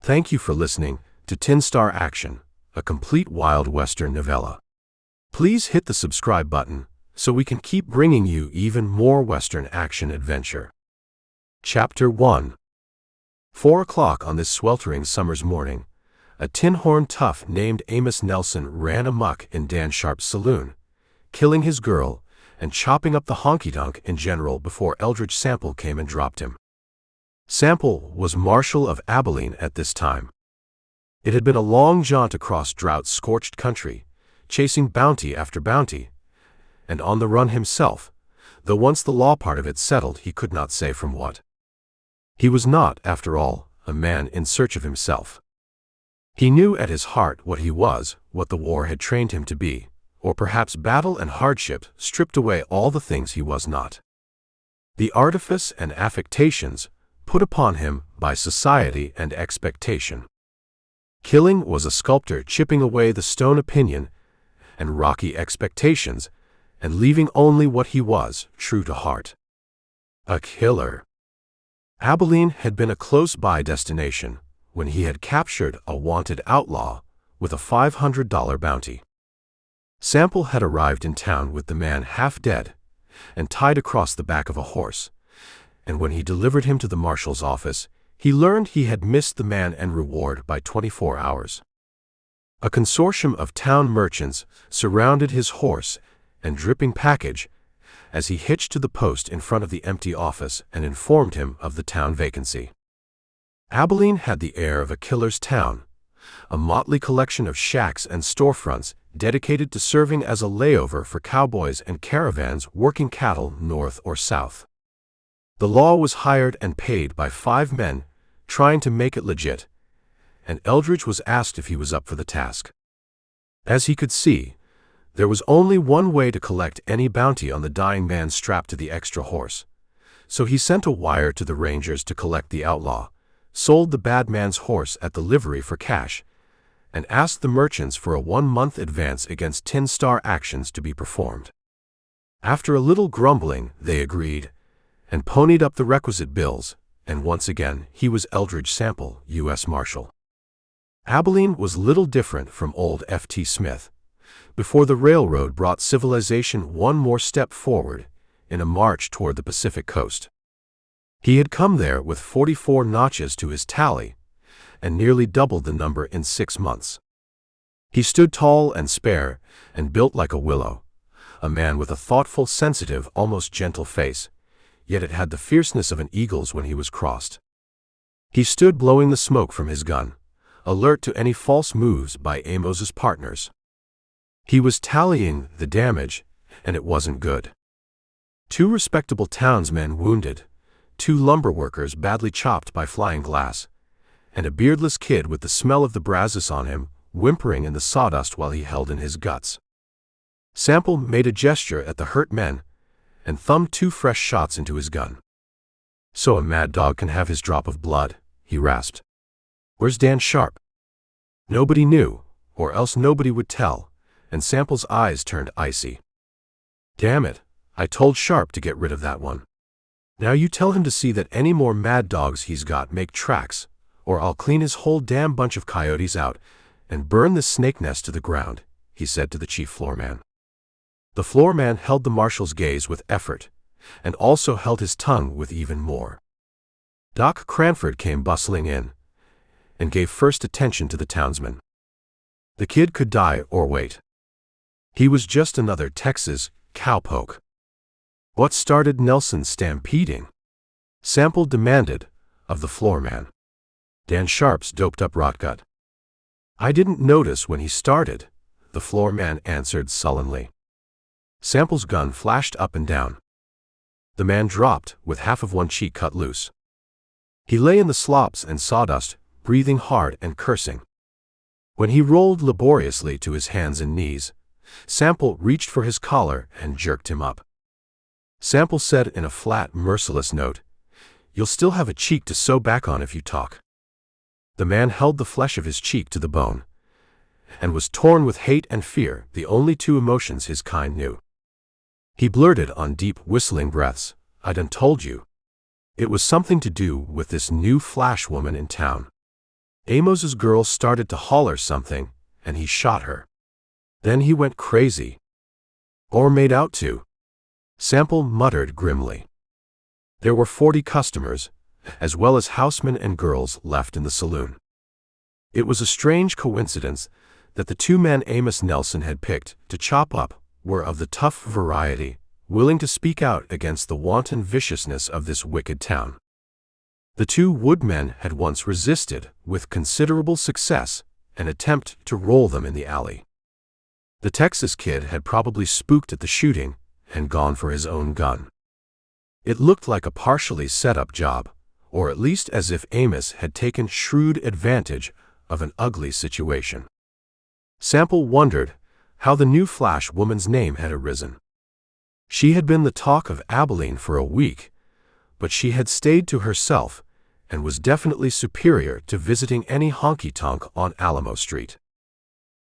Thank you for listening to 10 Star Action, a complete Wild Western novella. Please hit the subscribe button so we can keep bringing you even more Western action adventure. Chapter 1. 4 o'clock on this sweltering summer's morning, a tin-horn tough named Amos Nelson ran amok in Dan Sharp's saloon, killing his girl and chopping up the honky-tonk in general before Eldridge Sample came and dropped him. Sample was Marshal of Abilene at this time. It had been a long jaunt across drought-scorched country, chasing bounty after bounty, and on the run himself, though once the law part of it settled he could not say from what. He was not, after all, a man in search of himself. He knew at his heart what he was, what the war had trained him to be, or perhaps battle and hardship stripped away all the things he was not. The artifice and affectations put upon him by society and expectation. Killing was a sculptor chipping away the stone opinion and rocky expectations and leaving only what he was, true to heart. A killer. Abilene had been a close-by destination when he had captured a wanted outlaw with a $500 bounty. Sample had arrived in town with the man half dead and tied across the back of a horse, and when he delivered him to the marshal's office, he learned he had missed the man and reward by 24 hours. A consortium of town merchants surrounded his horse and dripping package as he hitched to the post in front of the empty office and informed him of the town vacancy. Abilene had the air of a killer's town, a motley collection of shacks and storefronts dedicated to serving as a layover for cowboys and caravans working cattle north or south. The law was hired and paid by 5 men trying to make it legit, and Eldridge was asked if he was up for the task. As he could see, there was only one way to collect any bounty on the dying man strapped to the extra horse, so he sent a wire to the rangers to collect the outlaw, sold the bad man's horse at the livery for cash, and asked the merchants for a 1-month advance against 10 Star actions to be performed. After a little grumbling, they agreed, and ponied up the requisite bills, and once again he was Eldridge Sample, U.S. Marshal. Abilene was little different from old F.T. Smith, before the railroad brought civilization one more step forward in a march toward the Pacific coast. He had come there with 44 notches to his tally, and nearly doubled the number in 6 months. He stood tall and spare, and built like a willow, a man with a thoughtful, sensitive, almost gentle face, yet it had the fierceness of an eagle's when he was crossed. He stood blowing the smoke from his gun, alert to any false moves by Amos's partners. He was tallying the damage, and it wasn't good. 2 respectable townsmen wounded, 2 lumber workers badly chopped by flying glass, and a beardless kid with the smell of the brazos on him, whimpering in the sawdust while he held in his guts. Sample made a gesture at the hurt men and thumbed 2 fresh shots into his gun. "So a mad dog can have his drop of blood," he rasped. "Where's Dan Sharp?" Nobody knew, or else nobody would tell, and Sample's eyes turned icy. "Damn it, I told Sharp to get rid of that one. Now you tell him to see that any more mad dogs he's got make tracks, or I'll clean his whole damn bunch of coyotes out and burn this snake nest to the ground," he said to the chief floorman. The floorman held the marshal's gaze with effort, and also held his tongue with even more. Doc Cranford came bustling in, and gave first attention to the townsman. The kid could die or wait. He was just another Texas cowpoke. What started Nelson stampeding? Sample demanded of the floorman. Dan Sharp's doped-up rotgut. "I didn't notice when he started," the floorman answered sullenly. Sample's gun flashed up and down. The man dropped, with half of one cheek cut loose. He lay in the slops and sawdust, breathing hard and cursing. When he rolled laboriously to his hands and knees, Sample reached for his collar and jerked him up. Sample said in a flat, merciless note, "You'll still have a cheek to sew back on if you talk." The man held the flesh of his cheek to the bone, and was torn with hate and fear, the only 2 emotions his kind knew. He blurted on deep, whistling breaths, "I done told you." It was something to do with this new flash woman in town. Amos's girl started to holler something, and he shot her. Then he went crazy. Or made out to. Sample muttered grimly. There were 40 customers, as well as housemen and girls left in the saloon. It was a strange coincidence that the two men Amos Nelson had picked to chop up were of the tough variety, willing to speak out against the wanton viciousness of this wicked town. The two woodmen had once resisted, with considerable success, an attempt to roll them in the alley. The Texas kid had probably spooked at the shooting and gone for his own gun. It looked like a partially set-up job, or at least as if Amos had taken shrewd advantage of an ugly situation. Sample wondered how the new Flash woman's name had arisen. She had been the talk of Abilene for a week, but she had stayed to herself and was definitely superior to visiting any honky-tonk on Alamo Street.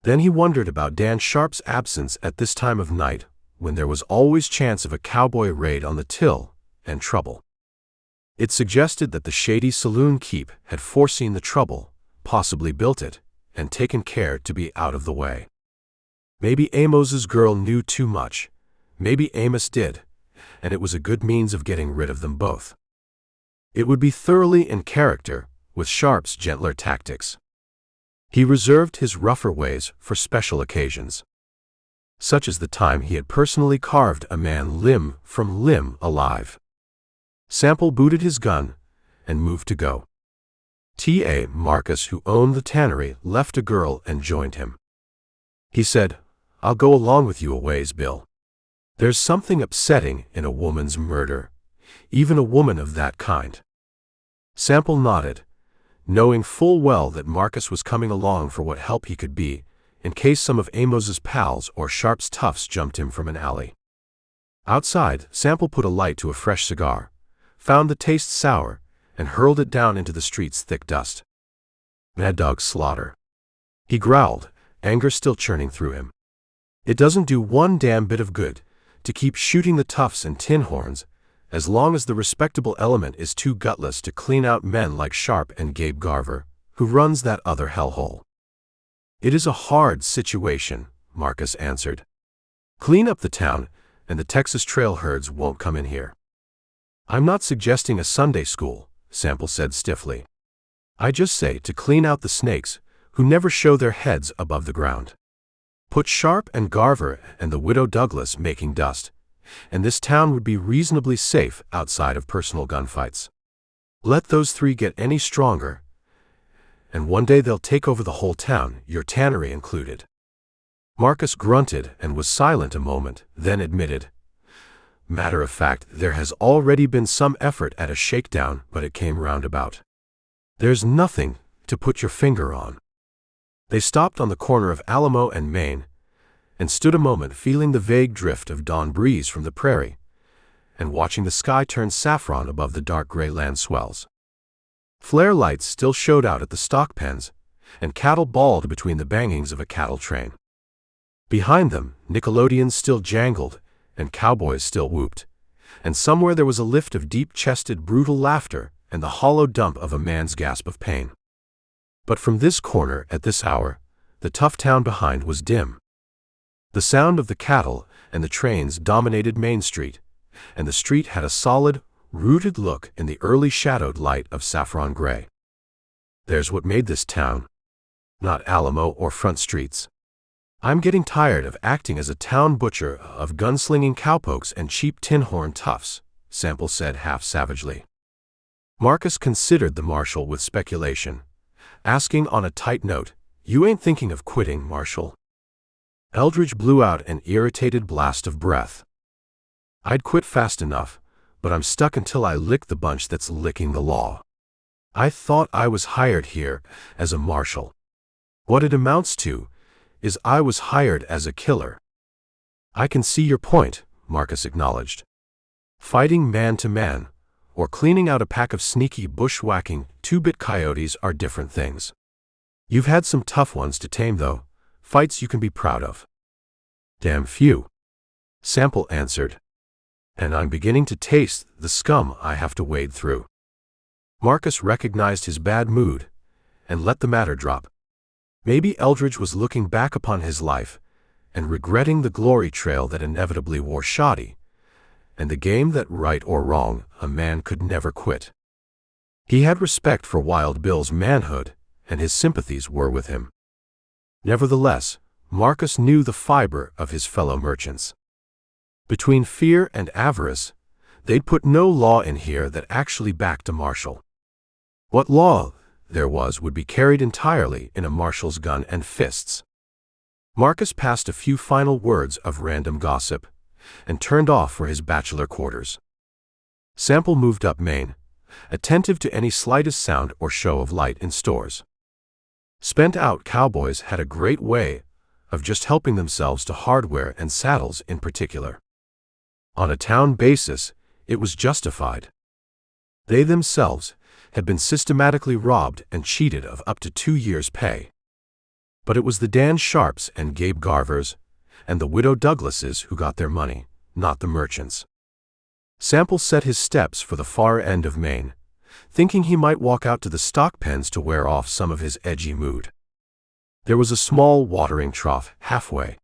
Then he wondered about Dan Sharp's absence at this time of night, when there was always chance of a cowboy raid on the till and trouble. It suggested that the shady saloon keep had foreseen the trouble, possibly built it, and taken care to be out of the way. Maybe Amos's girl knew too much. Maybe Amos did, and it was a good means of getting rid of them both. It would be thoroughly in character with Sharp's gentler tactics. He reserved his rougher ways for special occasions, such as the time he had personally carved a man limb from limb alive. Sample booted his gun and moved to go. T.A. Marcus, who owned the tannery, left a girl and joined him. He said, "I'll go along with you a ways, Bill. There's something upsetting in a woman's murder, even a woman of that kind." Sample nodded, knowing full well that Marcus was coming along for what help he could be, in case some of Amos's pals or Sharp's toughs jumped him from an alley. Outside, Sample put a light to a fresh cigar, found the taste sour, and hurled it down into the street's thick dust. Mad dog slaughter. He growled, anger still churning through him. It doesn't do one damn bit of good to keep shooting the toughs and tin horns, as long as the respectable element is too gutless to clean out men like Sharp and Gabe Garver, who runs that other hellhole. "It is a hard situation," Marcus answered. "Clean up the town, and the Texas trail herds won't come in here." "I'm not suggesting a Sunday school," Sample said stiffly. "I just say to clean out the snakes, who never show their heads above the ground. Put Sharp and Garver and the widow Douglas making dust, and this town would be reasonably safe outside of personal gunfights. Let those three get any stronger, and one day they'll take over the whole town, your tannery included." Marcus grunted and was silent a moment, then admitted, "Matter of fact, there has already been some effort at a shakedown, but it came roundabout. There's nothing to put your finger on." They stopped on the corner of Alamo and Main, and stood a moment feeling the vague drift of dawn breeze from the prairie, and watching the sky turn saffron above the dark gray land swells. Flare lights still showed out at the stock pens, and cattle bawled between the bangings of a cattle train. Behind them, Nickelodeons still jangled, and cowboys still whooped, and somewhere there was a lift of deep-chested, brutal laughter and the hollow dump of a man's gasp of pain. But from this corner, at this hour, the tough town behind was dim. The sound of the cattle and the trains dominated Main Street, and the street had a solid, rooted look in the early shadowed light of saffron gray. There's what made this town, not Alamo or front streets. I'm getting tired of acting as a town butcher of gunslinging cowpokes and cheap tin horn toughs, Sample said half savagely. Marcus considered the marshal with speculation, asking on a tight note, "You ain't thinking of quitting, Marshal?" Eldridge blew out an irritated blast of breath. "I'd quit fast enough, but I'm stuck until I lick the bunch that's licking the law. I thought I was hired here as a marshal. What it amounts to is I was hired as a killer." "I can see your point," Marcus acknowledged. "Fighting man to man, or cleaning out a pack of sneaky bushwhacking two-bit coyotes are different things. You've had some tough ones to tame though, fights you can be proud of." "Damn few," Sample answered. "And I'm beginning to taste the scum I have to wade through." Marcus recognized his bad mood, and let the matter drop. Maybe Eldridge was looking back upon his life and regretting the glory trail that inevitably wore shoddy, and the game that, right or wrong, a man could never quit. He had respect for Wild Bill's manhood, and his sympathies were with him. Nevertheless, Marcus knew the fiber of his fellow merchants. Between fear and avarice, they'd put no law in here that actually backed a marshal. What law there was would be carried entirely in a marshal's gun and fists. Marcus passed a few final words of random gossip and turned off for his bachelor quarters. Sample moved up Main, attentive to any slightest sound or show of light in stores. Spent-out cowboys had a great way of just helping themselves to hardware and saddles in particular. On a town basis, it was justified. They themselves had been systematically robbed and cheated of up to 2 years' pay. But it was the Dan Sharps and Gabe Garvers and the Widow Douglases who got their money, not the merchants. Sample set his steps for the far end of Maine, thinking he might walk out to the stock pens to wear off some of his edgy mood. There was a small watering trough halfway.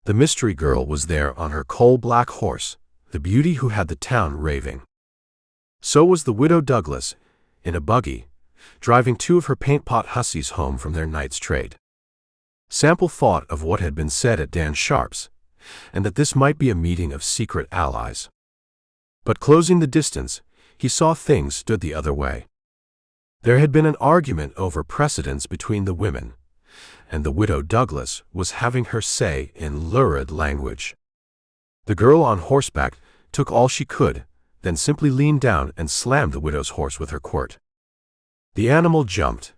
The mystery girl was there on her coal-black horse, the beauty who had the town raving. So was the Widow Douglas, in a buggy, driving 2 of her paint-pot hussies home from their night's trade. Sample thought of what had been said at Dan Sharp's, and that this might be a meeting of secret allies. But closing the distance, he saw things stood the other way. There had been an argument over precedence between the women, and the Widow Douglas was having her say in lurid language. The girl on horseback took all she could, then simply leaned down and slammed the widow's horse with her quirt. The animal jumped,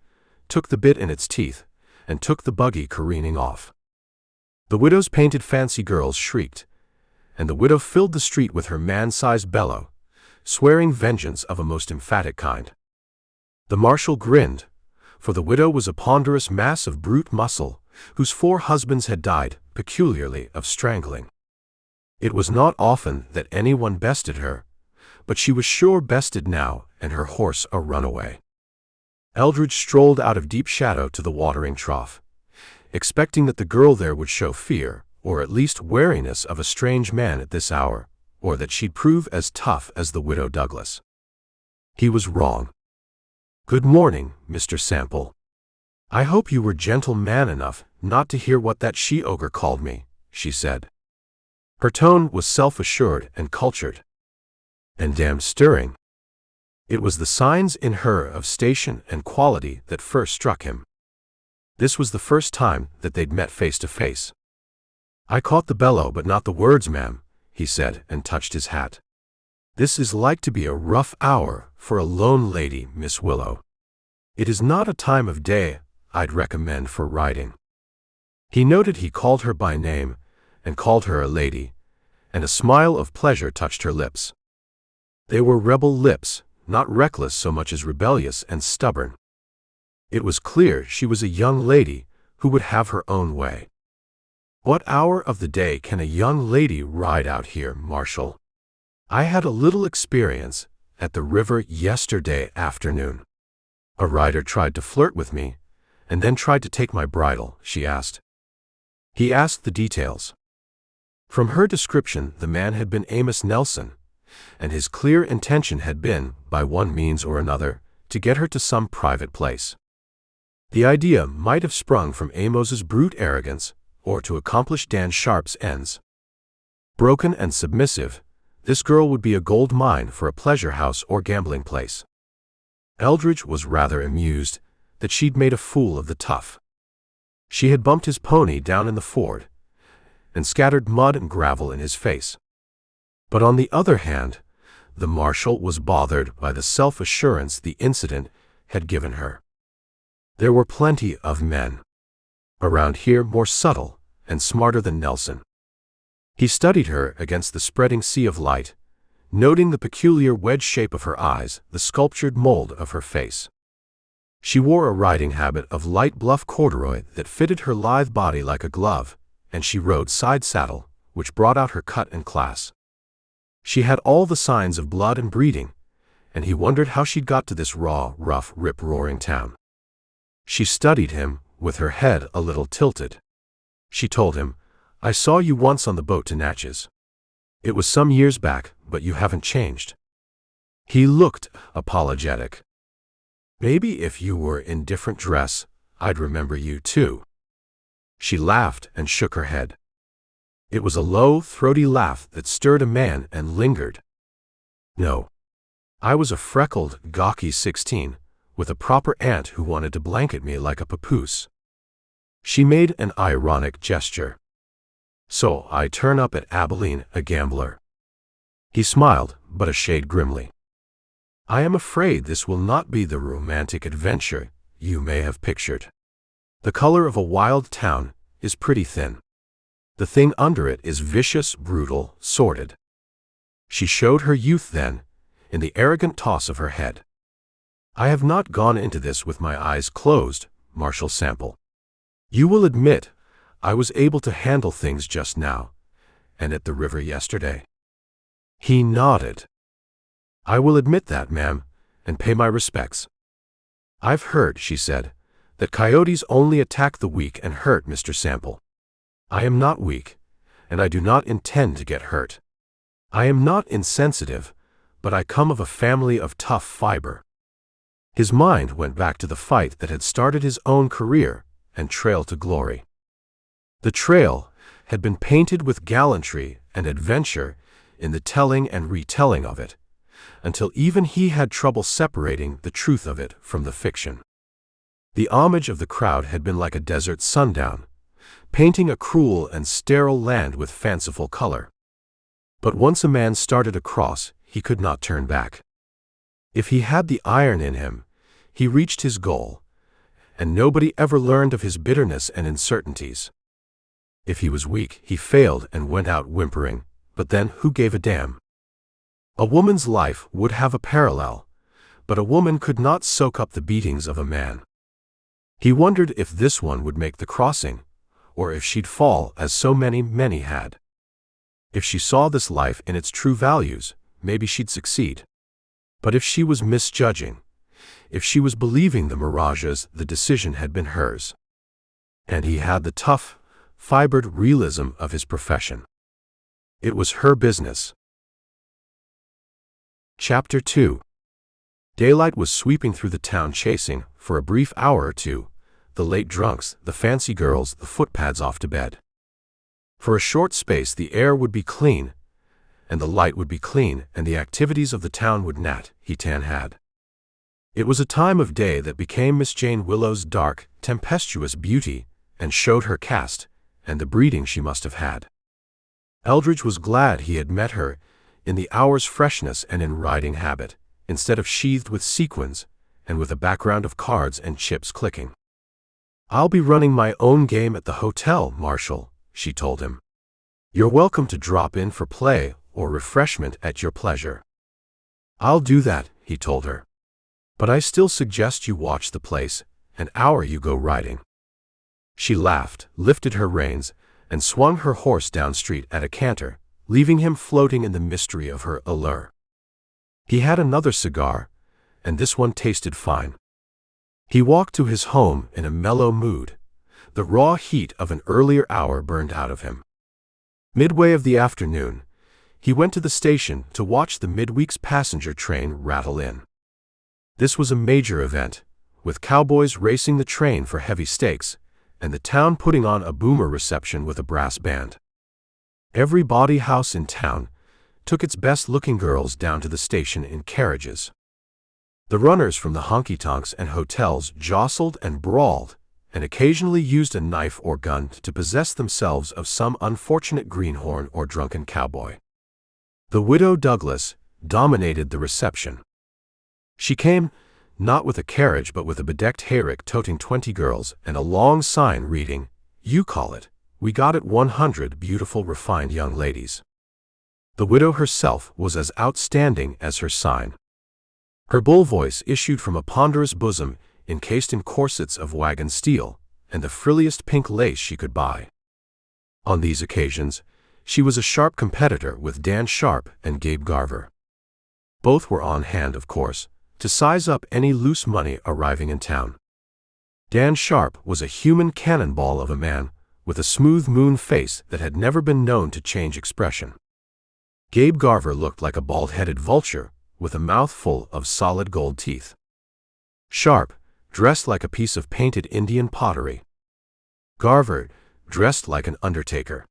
took the bit in its teeth, and took the buggy careening off. The widow's painted fancy girls shrieked, and the widow filled the street with her man-sized bellow, swearing vengeance of a most emphatic kind. The marshal grinned, for the widow was a ponderous mass of brute muscle, whose 4 husbands had died, peculiarly, of strangling. It was not often that anyone bested her, but she was sure bested now, and her horse a runaway. Eldridge strolled out of deep shadow to the watering trough, expecting that the girl there would show fear, or at least wariness of a strange man at this hour, or that she'd prove as tough as the Widow Douglas. He was wrong. "Good morning, Mr. Sample. I hope you were gentle man enough not to hear what that she-ogre called me," she said. Her tone was self-assured and cultured, and damned stirring. It was the signs in her of station and quality that first struck him. This was the first time that they'd met face to face. "I caught the bellow but not the words, ma'am," he said, and touched his hat. "This is like to be a rough hour for a lone lady, Miss Willow. It is not a time of day I'd recommend for riding." He noted he called her by name, and called her a lady, and a smile of pleasure touched her lips. They were rebel lips, not reckless so much as rebellious and stubborn. It was clear she was a young lady who would have her own way. "What hour of the day can a young lady ride out here, Marshal? I had a little experience at the river yesterday afternoon. A rider tried to flirt with me, and then tried to take my bridle," she asked. He asked the details. From her description, the man had been Amos Nelson, and his clear intention had been, by one means or another, to get her to some private place. The idea might have sprung from Amos's brute arrogance, or to accomplish Dan Sharp's ends. Broken and submissive, this girl would be a gold mine for a pleasure house or gambling place. Eldridge was rather amused that she'd made a fool of the tough. She had bumped his pony down in the ford, and scattered mud and gravel in his face. But on the other hand, the marshal was bothered by the self-assurance the incident had given her. There were plenty of men around here more subtle and smarter than Nelson. He studied her against the spreading sea of light, noting the peculiar wedge shape of her eyes, the sculptured mold of her face. She wore a riding habit of light bluff corduroy that fitted her lithe body like a glove, and she rode side saddle, which brought out her cut and class. She had all the signs of blood and breeding, and he wondered how she'd got to this raw, rough, rip-roaring town. She studied him, with her head a little tilted. She told him, "I saw you once on the boat to Natchez. It was some years back, but you haven't changed." He looked apologetic. "Maybe if you were in different dress, I'd remember you too." She laughed and shook her head. It was a low, throaty laugh that stirred a man and lingered. "No. I was a freckled, gawky 16, with a proper aunt who wanted to blanket me like a papoose." She made an ironic gesture. "So I turn up at Abilene a gambler." He smiled, but a shade grimly. "I am afraid this will not be the romantic adventure you may have pictured. The color of a wild town is pretty thin. The thing under it is vicious, brutal, sordid." She showed her youth then, in the arrogant toss of her head. "I have not gone into this with my eyes closed, Marshal Sample. You will admit I was able to handle things just now, and at the river yesterday." He nodded. "I will admit that, ma'am, and pay my respects." "I've heard," she said, "that coyotes only attack the weak and hurt Mr. Sample. I am not weak, and I do not intend to get hurt. I am not insensitive, but I come of a family of tough fiber." His mind went back to the fight that had started his own career and trail to glory. The trail had been painted with gallantry and adventure in the telling and retelling of it, until even he had trouble separating the truth of it from the fiction. The homage of the crowd had been like a desert sundown, painting a cruel and sterile land with fanciful color. But once a man started across, he could not turn back. If he had the iron in him, he reached his goal, and nobody ever learned of his bitterness and uncertainties. If he was weak, he failed and went out whimpering, but then who gave a damn? A woman's life would have a parallel, but a woman could not soak up the beatings of a man. He wondered if this one would make the crossing, or if she'd fall as so many had. If she saw this life in its true values, maybe she'd succeed. But if she was misjudging, if she was believing the mirages, the decision had been hers. And he had the tough, fibered realism of his profession. It was her business. Chapter 2. Daylight was sweeping through the town chasing, for a brief hour or two, the late drunks, the fancy girls, the footpads off to bed. For a short space the air would be clean, and the light would be clean, and the activities of the town would nat, Hetan had. It was a time of day that became Miss Jane Willow's dark, tempestuous beauty, and showed her caste, and the breeding she must have had. Eldridge was glad he had met her, in the hour's freshness and in riding habit, instead of sheathed with sequins, and with a background of cards and chips clicking. "I'll be running my own game at the hotel, Marshal," she told him. "You're welcome to drop in for play or refreshment at your pleasure." "I'll do that," he told her. "But I still suggest you watch the place, an hour you go riding." She laughed, lifted her reins, and swung her horse down street at a canter, leaving him floating in the mystery of her allure. He had another cigar, and this one tasted fine. He walked to his home in a mellow mood. The raw heat of an earlier hour burned out of him. Midway of the afternoon, he went to the station to watch the midweek's passenger train rattle in. This was a major event, with cowboys racing the train for heavy stakes, and the town putting on a boomer reception with a brass band. Every bawdy house in town took its best-looking girls down to the station in carriages. The runners from the honky-tonks and hotels jostled and brawled, and occasionally used a knife or gun to possess themselves of some unfortunate greenhorn or drunken cowboy. The widow Douglas dominated the reception. She came, not with a carriage but with a bedecked hayrick toting 20 girls and a long sign reading, "You call it, we got it 100 beautiful refined young ladies." The widow herself was as outstanding as her sign. Her bull voice issued from a ponderous bosom encased in corsets of wagon steel, and the frilliest pink lace she could buy. On these occasions, she was a sharp competitor with Dan Sharp and Gabe Garver. Both were on hand, of course, to size up any loose money arriving in town. Dan Sharp was a human cannonball of a man with a smooth moon face that had never been known to change expression. Gabe Garver looked like a bald-headed vulture with a mouth full of solid gold teeth. Sharp dressed like a piece of painted Indian pottery. Garver dressed like an undertaker.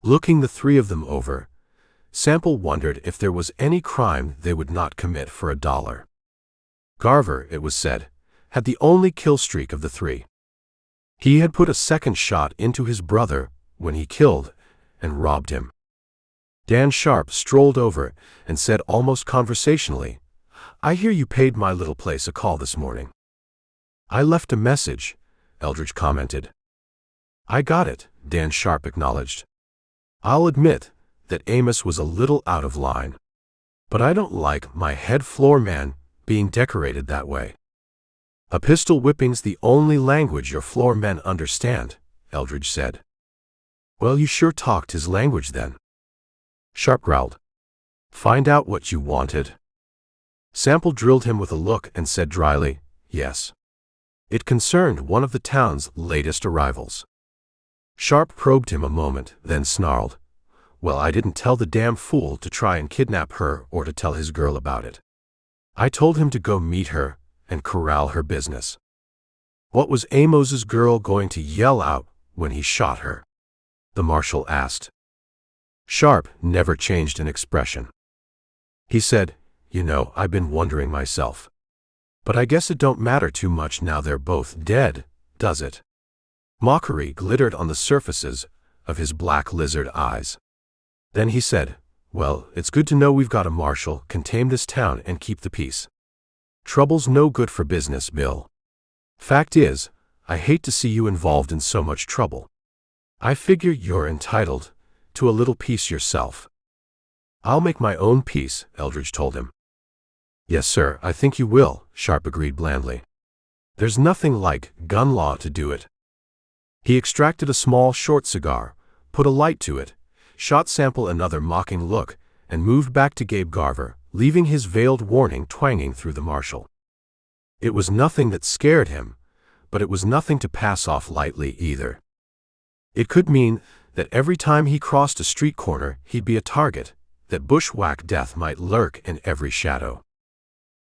Looking the three of them over, Sample wondered if there was any crime they would not commit for $1. Garver, it was said, had the only kill streak of the three. He had put a second shot into his brother when he killed and robbed him. Dan Sharp strolled over and said almost conversationally, "I hear you paid my little place a call this morning." "I left a message," Eldridge commented. "I got it," Dan Sharp acknowledged. "I'll admit that Amos was a little out of line. But I don't like my head floor man being decorated that way." "A pistol whipping's the only language your floor men understand," Eldridge said. "Well, you sure talked his language then." Sharp growled. "Find out what you wanted." Sample drilled him with a look and said dryly, "Yes." It concerned one of the town's latest arrivals. Sharp probed him a moment, then snarled, "Well, I didn't tell the damn fool to try and kidnap her or to tell his girl about it. I told him to go meet her and corral her business." "What was Amos's girl going to yell out when he shot her?" the marshal asked. Sharp never changed an expression. He said, "You know, I've been wondering myself. But I guess it don't matter too much now they're both dead, does it?" Mockery glittered on the surfaces of his black lizard eyes. Then he said, "Well, it's good to know we've got a marshal can tame this town and keep the peace. Trouble's no good for business, Bill. Fact is, I hate to see you involved in so much trouble. I figure you're entitled to a little peace yourself." "I'll make my own peace," Eldridge told him. "Yes, sir, I think you will," Sharp agreed blandly. "There's nothing like gun law to do it." He extracted a small, short cigar, put a light to it, shot Sample another mocking look, and moved back to Gabe Garver, leaving his veiled warning twanging through the marshal. It was nothing that scared him, but it was nothing to pass off lightly either. It could mean that every time he crossed a street corner he'd be a target, that bushwhack death might lurk in every shadow.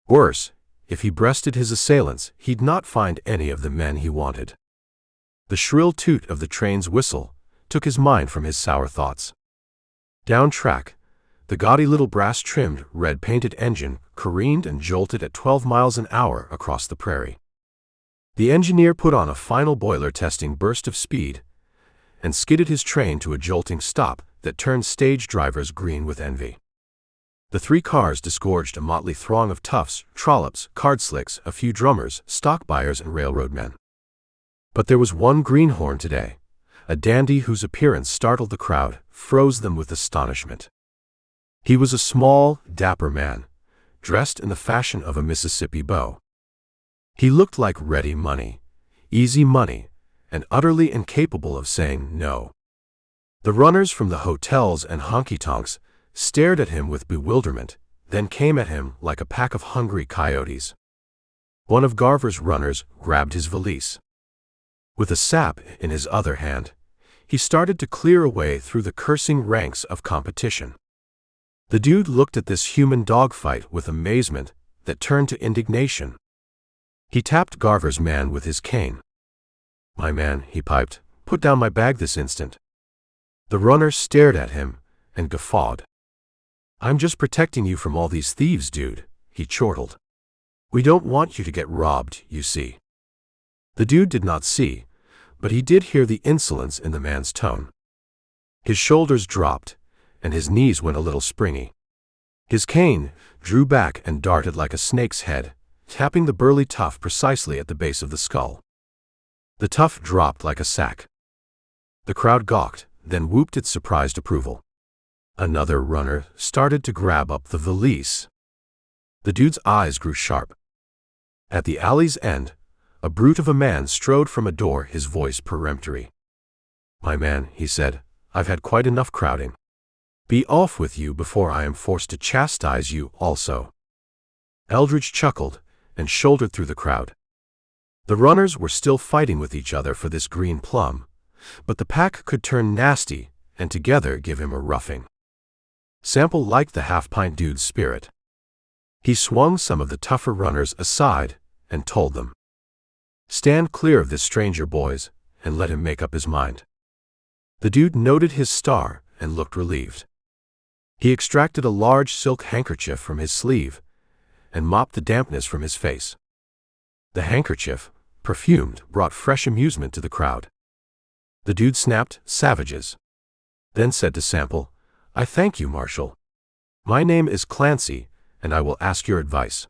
Worse, if he breasted his assailants, he'd not find any of the men he wanted. The shrill toot of the train's whistle took his mind from his sour thoughts. Down track, the gaudy little brass-trimmed, red-painted engine careened and jolted at 12 miles an hour across the prairie. The engineer put on a final boiler-testing burst of speed and skidded his train to a jolting stop that turned stage drivers green with envy. The three cars disgorged a motley throng of toughs, trollops, card slicks, a few drummers, stock buyers, and railroad men. But there was one greenhorn today, a dandy whose appearance startled the crowd, froze them with astonishment. He was a small, dapper man, dressed in the fashion of a Mississippi beau. He looked like ready money, easy money, and utterly incapable of saying no. The runners from the hotels and honky-tonks stared at him with bewilderment, then came at him like a pack of hungry coyotes. One of Garver's runners grabbed his valise. With a sap in his other hand, he started to clear away through the cursing ranks of competition. The dude looked at this human dogfight with amazement that turned to indignation. He tapped Garver's man with his cane. "My man," he piped, "put down my bag this instant." The runner stared at him and guffawed. "I'm just protecting you from all these thieves, dude," he chortled. "We don't want you to get robbed, you see." The dude did not see, but he did hear the insolence in the man's tone. His shoulders dropped, and his knees went a little springy. His cane drew back and darted like a snake's head, tapping the burly tough precisely at the base of the skull. The tough dropped like a sack. The crowd gawked, then whooped its surprised approval. Another runner started to grab up the valise. The dude's eyes grew sharp. At the alley's end, a brute of a man strode from a door, his voice peremptory. "My man," he said, "I've had quite enough crowding. Be off with you before I am forced to chastise you also." Eldridge chuckled and shouldered through the crowd. The runners were still fighting with each other for this green plum, but the pack could turn nasty and together give him a roughing. Sample liked the half-pint dude's spirit. He swung some of the tougher runners aside and told them, "Stand clear of this stranger, boys, and let him make up his mind." The dude noted his star and looked relieved. He extracted a large silk handkerchief from his sleeve and mopped the dampness from his face. The handkerchief, perfumed, brought fresh amusement to the crowd. The dude snapped, "Savages," then said to Sample, "I thank you, Marshal. My name is Clancy, and I will ask your advice.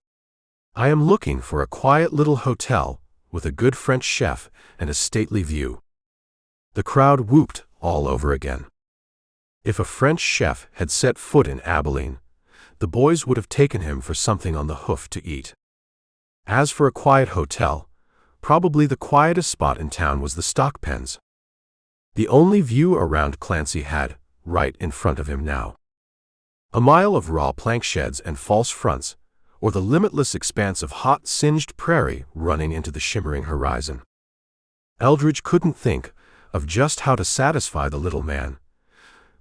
I am looking for a quiet little hotel with a good French chef and a stately view." The crowd whooped all over again. If a French chef had set foot in Abilene, the boys would have taken him for something on the hoof to eat. As for a quiet hotel, probably the quietest spot in town was the stock pens. The only view around Clancy had, right in front of him now, a mile of raw plank sheds and false fronts, or the limitless expanse of hot, singed prairie running into the shimmering horizon. Eldridge couldn't think of just how to satisfy the little man,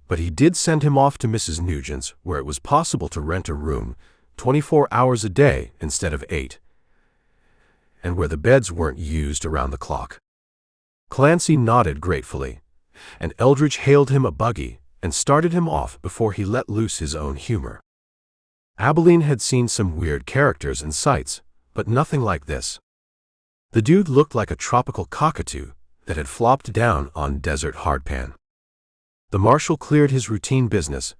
but he did send him off to Mrs. Nugent's, where it was possible to rent a room 24 hours a day instead of 8, and where the beds weren't used around the clock. Clancy nodded gratefully, and Eldridge hailed him a buggy and started him off before he let loose his own humor. Abilene had seen some weird characters and sights, but nothing like this. The dude looked like a tropical cockatoo that had flopped down on desert hardpan. The marshal cleared his routine business,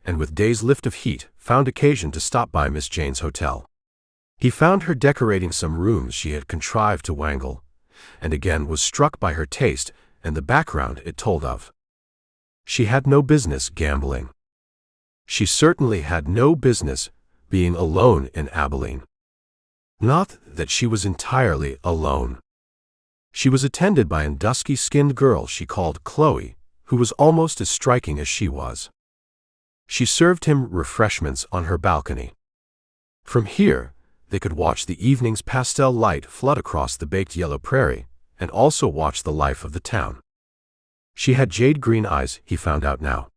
and with day's lift of heat, found occasion to stop by Miss Jane's hotel. He found her decorating some rooms she had contrived to wangle, and again was struck by her taste and the background it told of. She had no business gambling. She certainly had no business being alone in Abilene. Not that she was entirely alone. She was attended by a dusky-skinned girl she called Chloe, who was almost as striking as she was. She served him refreshments on her balcony. From here, they could watch the evening's pastel light flood across the baked yellow prairie, and also watch the life of the town. She had jade-green eyes, he found out now.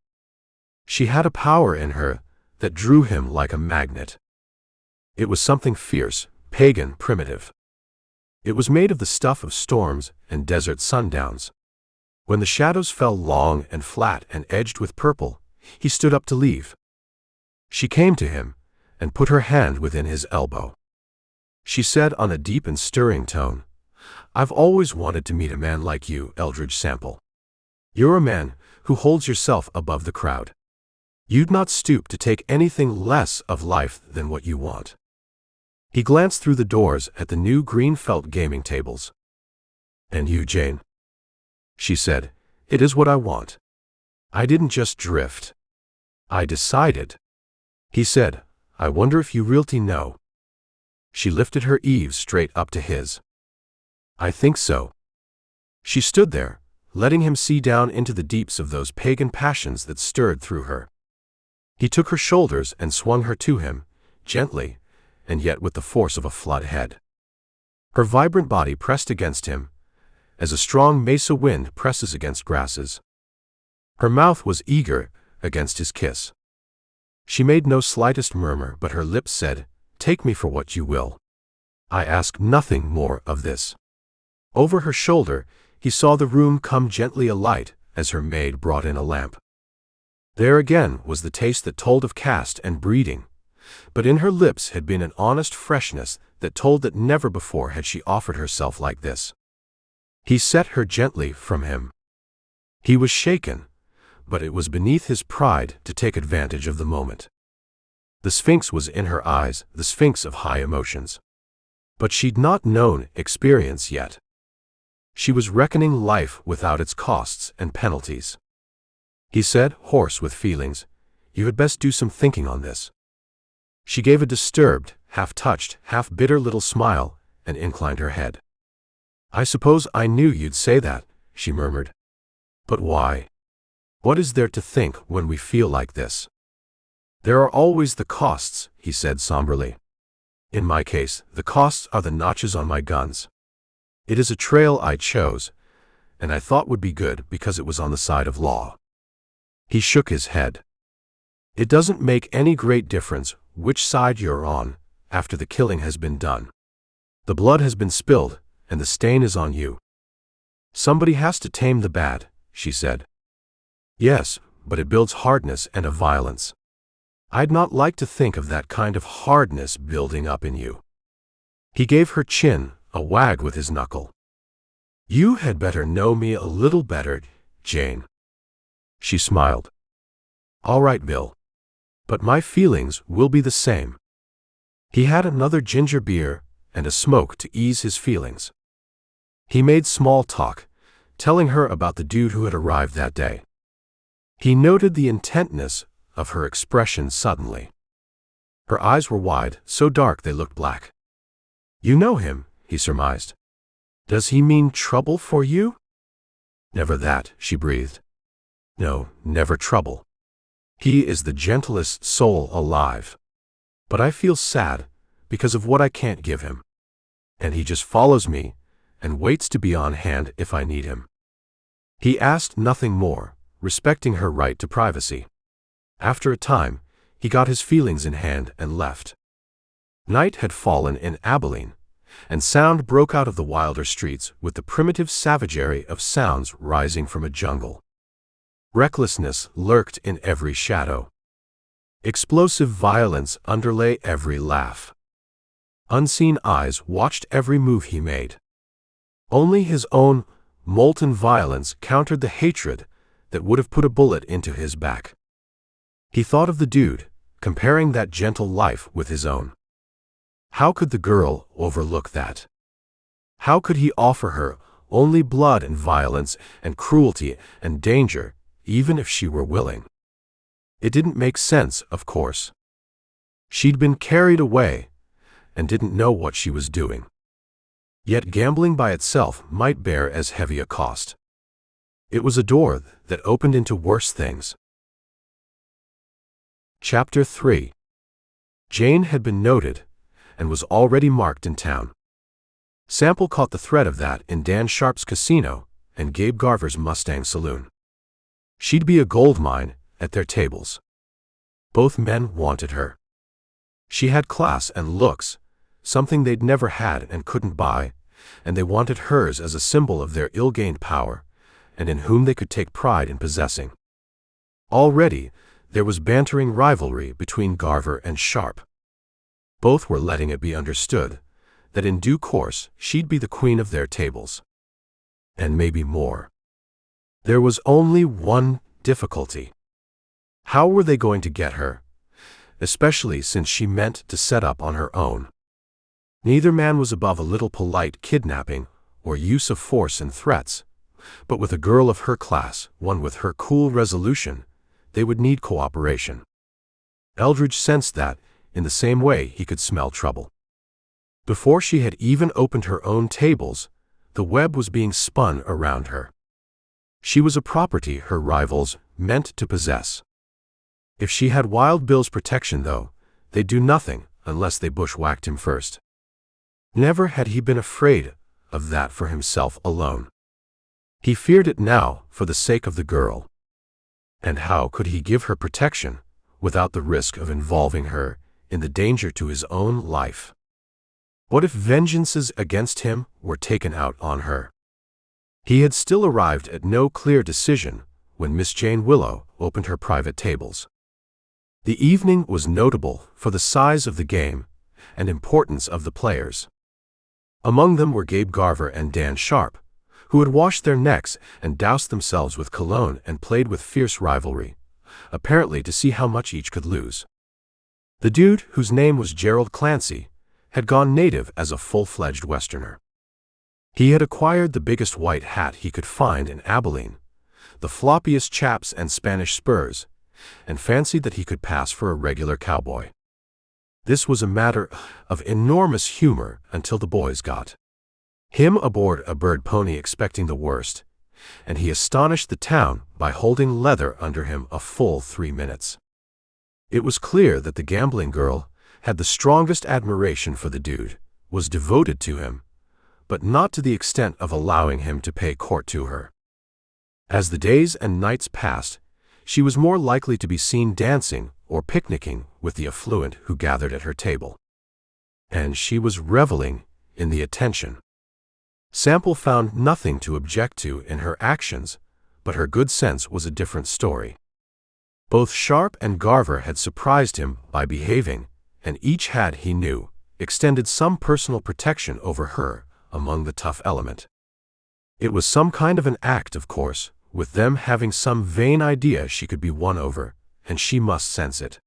She had a power in her that drew him like a magnet. It was something fierce, pagan, primitive. It was made of the stuff of storms and desert sundowns. When the shadows fell long and flat and edged with purple, he stood up to leave. She came to him and put her hand within his elbow. She said on a deep and stirring tone, "I've always wanted to meet a man like you, Eldridge Sample. You're a man who holds yourself above the crowd. You'd not stoop to take anything less of life than what you want." He glanced through the doors at the new green felt gaming tables. "And you, Jane?" She said, "It is what I want. I didn't just drift. I decided." He said, "I wonder if you really know." She lifted her eaves straight up to his. "I think so." She stood there, letting him see down into the deeps of those pagan passions that stirred through her. He took her shoulders and swung her to him, gently, and yet with the force of a flood head. Her vibrant body pressed against him, as a strong mesa wind presses against grasses. Her mouth was eager against his kiss. She made no slightest murmur, but her lips said, "Take me for what you will. I ask nothing more of this." Over her shoulder, he saw the room come gently alight as her maid brought in a lamp. There again was the taste that told of caste and breeding, but in her lips had been an honest freshness that told that never before had she offered herself like this. He set her gently from him. He was shaken, but it was beneath his pride to take advantage of the moment. The Sphinx was in her eyes, the Sphinx of high emotions. But she'd not known experience yet. She was reckoning life without its costs and penalties. He said, hoarse with feelings, "You had best do some thinking on this." She gave a disturbed, half-touched, half-bitter little smile and inclined her head. "I suppose I knew you'd say that," she murmured. "But why? What is there to think when we feel like this?" "There are always the costs," he said somberly. "In my case, the costs are the notches on my guns. It is a trail I chose, and I thought would be good because it was on the side of law. He shook his head. It doesn't make any great difference which side you're on after the killing has been done. The blood has been spilled, and the stain is on you. Somebody has to tame the bad, she said. Yes, but it builds hardness and a violence. I'd not like to think of that kind of hardness building up in you. He gave her chin a wag with his knuckle. You had better know me a little better, Jane. She smiled. All right, Bill. But my feelings will be the same. He had another ginger beer and a smoke to ease his feelings. He made small talk, telling her about the dude who had arrived that day. He noted the intentness of her expression suddenly. Her eyes were wide, so dark they looked black. You know him, he surmised. Does he mean trouble for you? Never that, she breathed. No, never trouble. He is the gentlest soul alive. But I feel sad because of what I can't give him. And he just follows me and waits to be on hand if I need him. He asked nothing more, respecting her right to privacy. After a time, he got his feelings in hand and left. Night had fallen in Abilene, and sound broke out of the wilder streets with the primitive savagery of sounds rising from a jungle. Recklessness lurked in every shadow. Explosive violence underlay every laugh. Unseen eyes watched every move he made. Only his own molten violence countered the hatred that would have put a bullet into his back. He thought of the dude, comparing that gentle life with his own. How could the girl overlook that? How could he offer her only blood and violence and cruelty and danger, even if she were willing? It didn't make sense, of course. She'd been carried away and didn't know what she was doing. Yet gambling by itself might bear as heavy a cost. It was a door that opened into worse things. Chapter 3. Jane had been noted and was already marked in town. Sample caught the thread of that in Dan Sharp's casino and Gabe Garver's Mustang saloon. She'd be a gold mine at their tables. Both men wanted her. She had class and looks, something they'd never had and couldn't buy, and they wanted hers as a symbol of their ill-gained power, and in whom they could take pride in possessing. Already, there was bantering rivalry between Garver and Sharp. Both were letting it be understood that in due course she'd be the queen of their tables. And maybe more. There was only one difficulty. How were they going to get her, especially since she meant to set up on her own? Neither man was above a little polite kidnapping or use of force and threats, but with a girl of her class, one with her cool resolution, they would need cooperation. Eldridge sensed that, in the same way he could smell trouble. Before she had even opened her own tables, the web was being spun around her. She was a property her rivals meant to possess. If she had Wild Bill's protection, though, they'd do nothing unless they bushwhacked him first. Never had he been afraid of that for himself alone. He feared it now for the sake of the girl. And how could he give her protection without the risk of involving her in the danger to his own life? What if vengeances against him were taken out on her? He had still arrived at no clear decision when Miss Jane Willow opened her private tables. The evening was notable for the size of the game and importance of the players. Among them were Gabe Garver and Dan Sharp, who had washed their necks and doused themselves with cologne and played with fierce rivalry, apparently to see how much each could lose. The dude, whose name was Gerald Clancy, had gone native as a full-fledged Westerner. He had acquired the biggest white hat he could find in Abilene, the floppiest chaps and Spanish spurs, and fancied that he could pass for a regular cowboy. This was a matter of enormous humor until the boys got him aboard a bird pony expecting the worst, and he astonished the town by holding leather under him a full 3 minutes. It was clear that the gambling girl had the strongest admiration for the dude, was devoted to him, but not to the extent of allowing him to pay court to her. As the days and nights passed, she was more likely to be seen dancing or picnicking with the affluent who gathered at her table. And she was reveling in the attention. Sample found nothing to object to in her actions, but her good sense was a different story. Both Sharp and Garver had surprised him by behaving, and each had, he knew, extended some personal protection over her among the tough element. It was some kind of an act, of course, with them having some vain idea she could be won over, and she must sense it.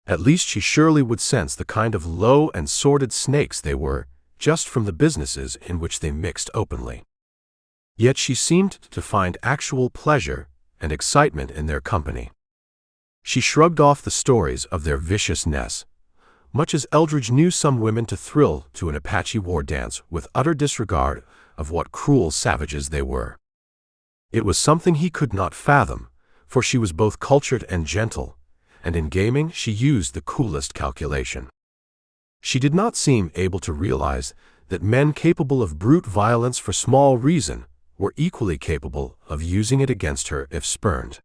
At least she surely would sense the kind of low and sordid snakes they were, just from the businesses in which they mixed openly. Yet she seemed to find actual pleasure and excitement in their company. She shrugged off the stories of their viciousness, much as Eldridge knew some women to thrill to an Apache war dance with utter disregard of what cruel savages they were. It was something he could not fathom, for she was both cultured and gentle, and in gaming she used the coolest calculation. She did not seem able to realize that men capable of brute violence for small reason were equally capable of using it against her if spurned.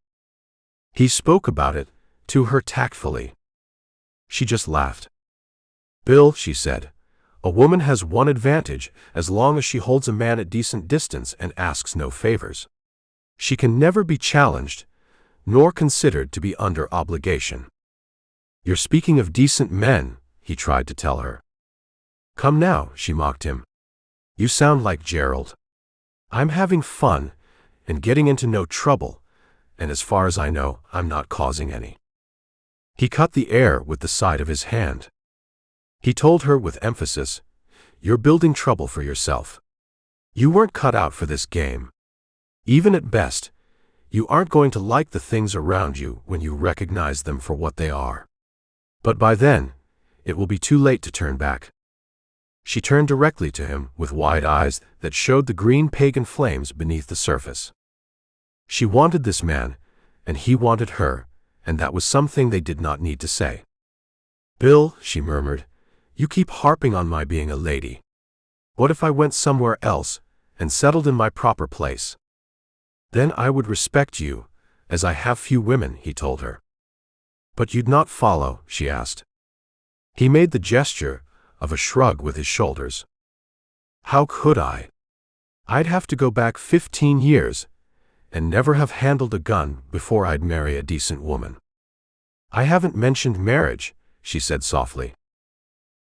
He spoke about it to her tactfully. She just laughed. "Bill," she said, "a woman has one advantage as long as she holds a man at decent distance and asks no favors. She can never be challenged, nor considered to be under obligation." "You're speaking of decent men," he tried to tell her. "Come now," she mocked him. "You sound like Gerald. I'm having fun and getting into no trouble, and as far as I know, I'm not causing any." He cut the air with the side of his hand. He told her with emphasis, "You're building trouble for yourself. You weren't cut out for this game. Even at best, you aren't going to like the things around you when you recognize them for what they are. But by then, it will be too late to turn back." She turned directly to him with wide eyes that showed the green pagan flames beneath the surface. She wanted this man, and he wanted her, and that was something they did not need to say. "Bill," she murmured, "you keep harping on my being a lady. What if I went somewhere else and settled in my proper place?" "Then I would respect you, as I have few women," he told her. "But you'd not follow?" she asked. He made the gesture of a shrug with his shoulders. "How could I? I'd have to go back 15 years and never have handled a gun before I'd marry a decent woman." "I haven't mentioned marriage," she said softly.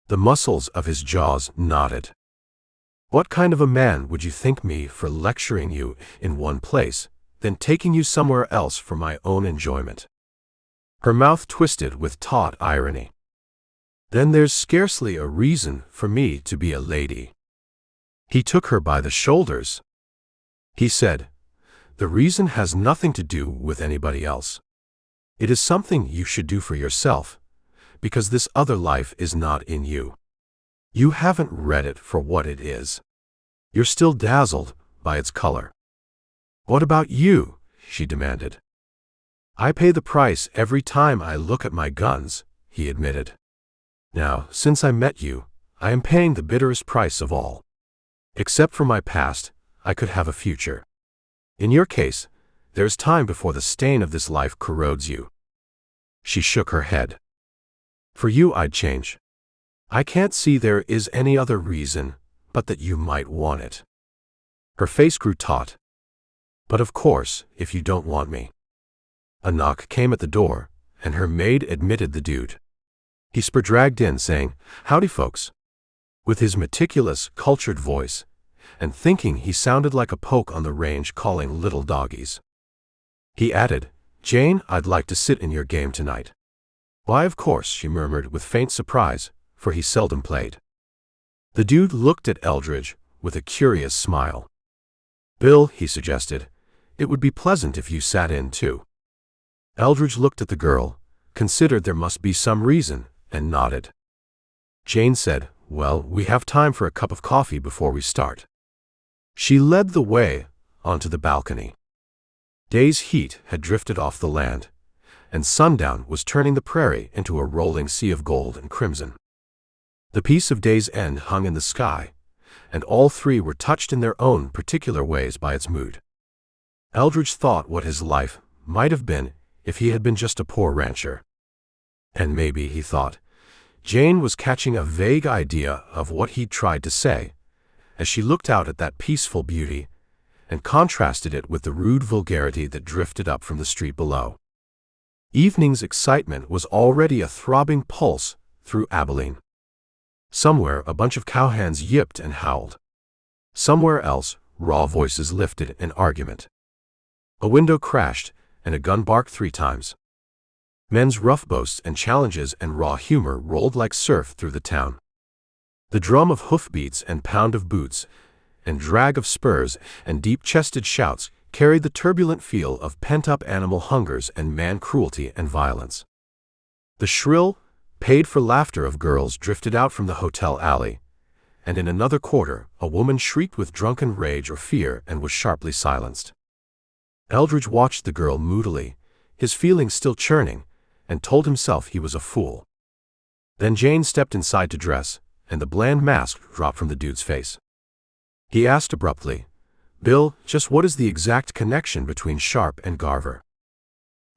The muscles of his jaws knotted. "What kind of a man would you think me for lecturing you in one place, then taking you somewhere else for my own enjoyment?" Her mouth twisted with taut irony. "Then there's scarcely a reason for me to be a lady." He took her by the shoulders. He said, "The reason has nothing to do with anybody else. It is something you should do for yourself, because this other life is not in you. You haven't read it for what it is. You're still dazzled by its color." "What about you?" she demanded. "I pay the price every time I look at my guns," he admitted. "Now, since I met you, I am paying the bitterest price of all. Except for my past, I could have a future. In your case, there's time before the stain of this life corrodes you." She shook her head. "For you I'd change. I can't see there is any other reason but that you might want it." Her face grew taut. "But of course, if you don't want me." A knock came at the door, and her maid admitted the dude. He dragged in, saying, "Howdy, folks," with his meticulous, cultured voice, and thinking he sounded like a poke on the range calling little doggies. He added, "Jane, I'd like to sit in your game tonight." "Why, of course," she murmured with faint surprise, for he seldom played. The dude looked at Eldridge with a curious smile. "Bill," he suggested, "it would be pleasant if you sat in too." Eldridge looked at the girl, considered there must be some reason, and nodded. Jane said, "Well, we have time for a cup of coffee before we start." She led the way onto the balcony. Day's heat had drifted off the land, and sundown was turning the prairie into a rolling sea of gold and crimson. The peace of day's end hung in the sky, and all three were touched in their own particular ways by its mood. Eldridge thought what his life might have been if he had been just a poor rancher. And maybe, he thought, Jane was catching a vague idea of what he'd tried to say, as she looked out at that peaceful beauty and contrasted it with the rude vulgarity that drifted up from the street below. Evening's excitement was already a throbbing pulse through Abilene. Somewhere a bunch of cowhands yipped and howled. Somewhere else raw voices lifted in argument. A window crashed and a gun barked 3 times. Men's rough boasts and challenges and raw humor rolled like surf through the town. The drum of hoofbeats and pound of boots and drag of spurs and deep-chested shouts carried the turbulent feel of pent-up animal hungers and man cruelty and violence. The shrill, paid-for laughter of girls drifted out from the hotel alley, and in another quarter a woman shrieked with drunken rage or fear and was sharply silenced. Eldridge watched the girl moodily, his feelings still churning, and told himself he was a fool. Then Jane stepped inside to dress, and the bland mask dropped from the dude's face. He asked abruptly, "Bill, just what is the exact connection between Sharp and Garver?"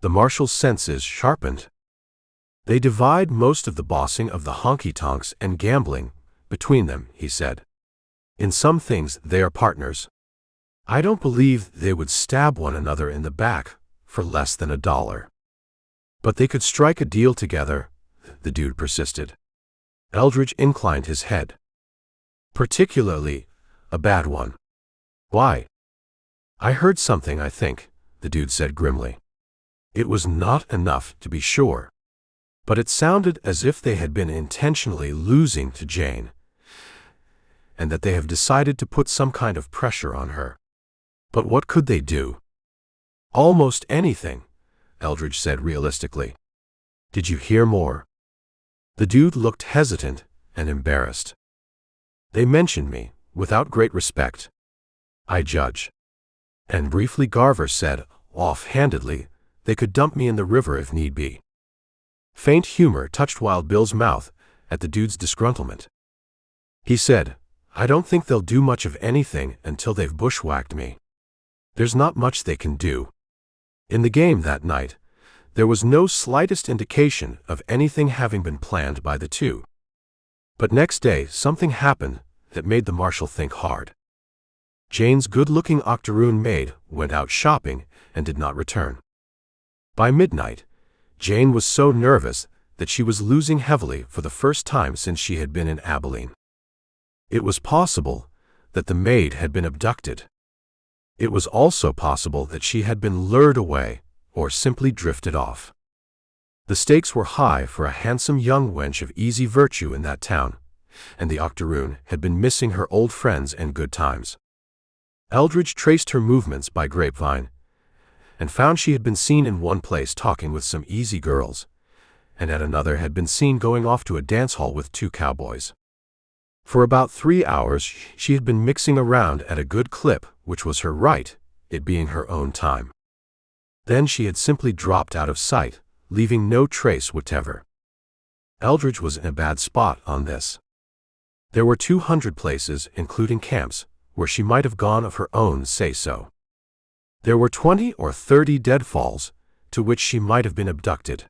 The marshal's senses sharpened. "They divide most of the bossing of the honky-tonks and gambling between them," he said. "In some things they are partners. I don't believe they would stab one another in the back for less than $1. But they could strike a deal together," the dude persisted. Eldridge inclined his head. "Particularly a bad one." "Why?" "I heard something, I think," the dude said grimly. It was not enough to be sure, but it sounded as if they had been intentionally losing to Jane, and that they have decided to put some kind of pressure on her. But what could they do? "Almost anything," Eldridge said realistically. "Did you hear more?" The dude looked hesitant and embarrassed. "They mentioned me, without great respect, I judge." And briefly Garver said, off-handedly, they could dump me in the river if need be. Faint humor touched Wild Bill's mouth at the dude's disgruntlement. He said, "I don't think they'll do much of anything until they've bushwhacked me. There's not much they can do." In the game that night, there was no slightest indication of anything having been planned by the two. But next day something happened that made the marshal think hard. Jane's good-looking octoroon maid went out shopping and did not return. By midnight, Jane was so nervous that she was losing heavily for the first time since she had been in Abilene. It was possible that the maid had been abducted. It was also possible that she had been lured away or simply drifted off. The stakes were high for a handsome young wench of easy virtue in that town, and the octoroon had been missing her old friends and good times. Eldridge traced her movements by grapevine, and found she had been seen in one place talking with some easy girls, and at another had been seen going off to a dance hall with 2 cowboys. For about 3 hours she had been mixing around at a good clip, which was her right, it being her own time. Then she had simply dropped out of sight, leaving no trace whatever. Eldridge was in a bad spot on this. There were 200 places, including camps, where she might have gone of her own say-so. There were 20 or 30 deadfalls to which she might have been abducted.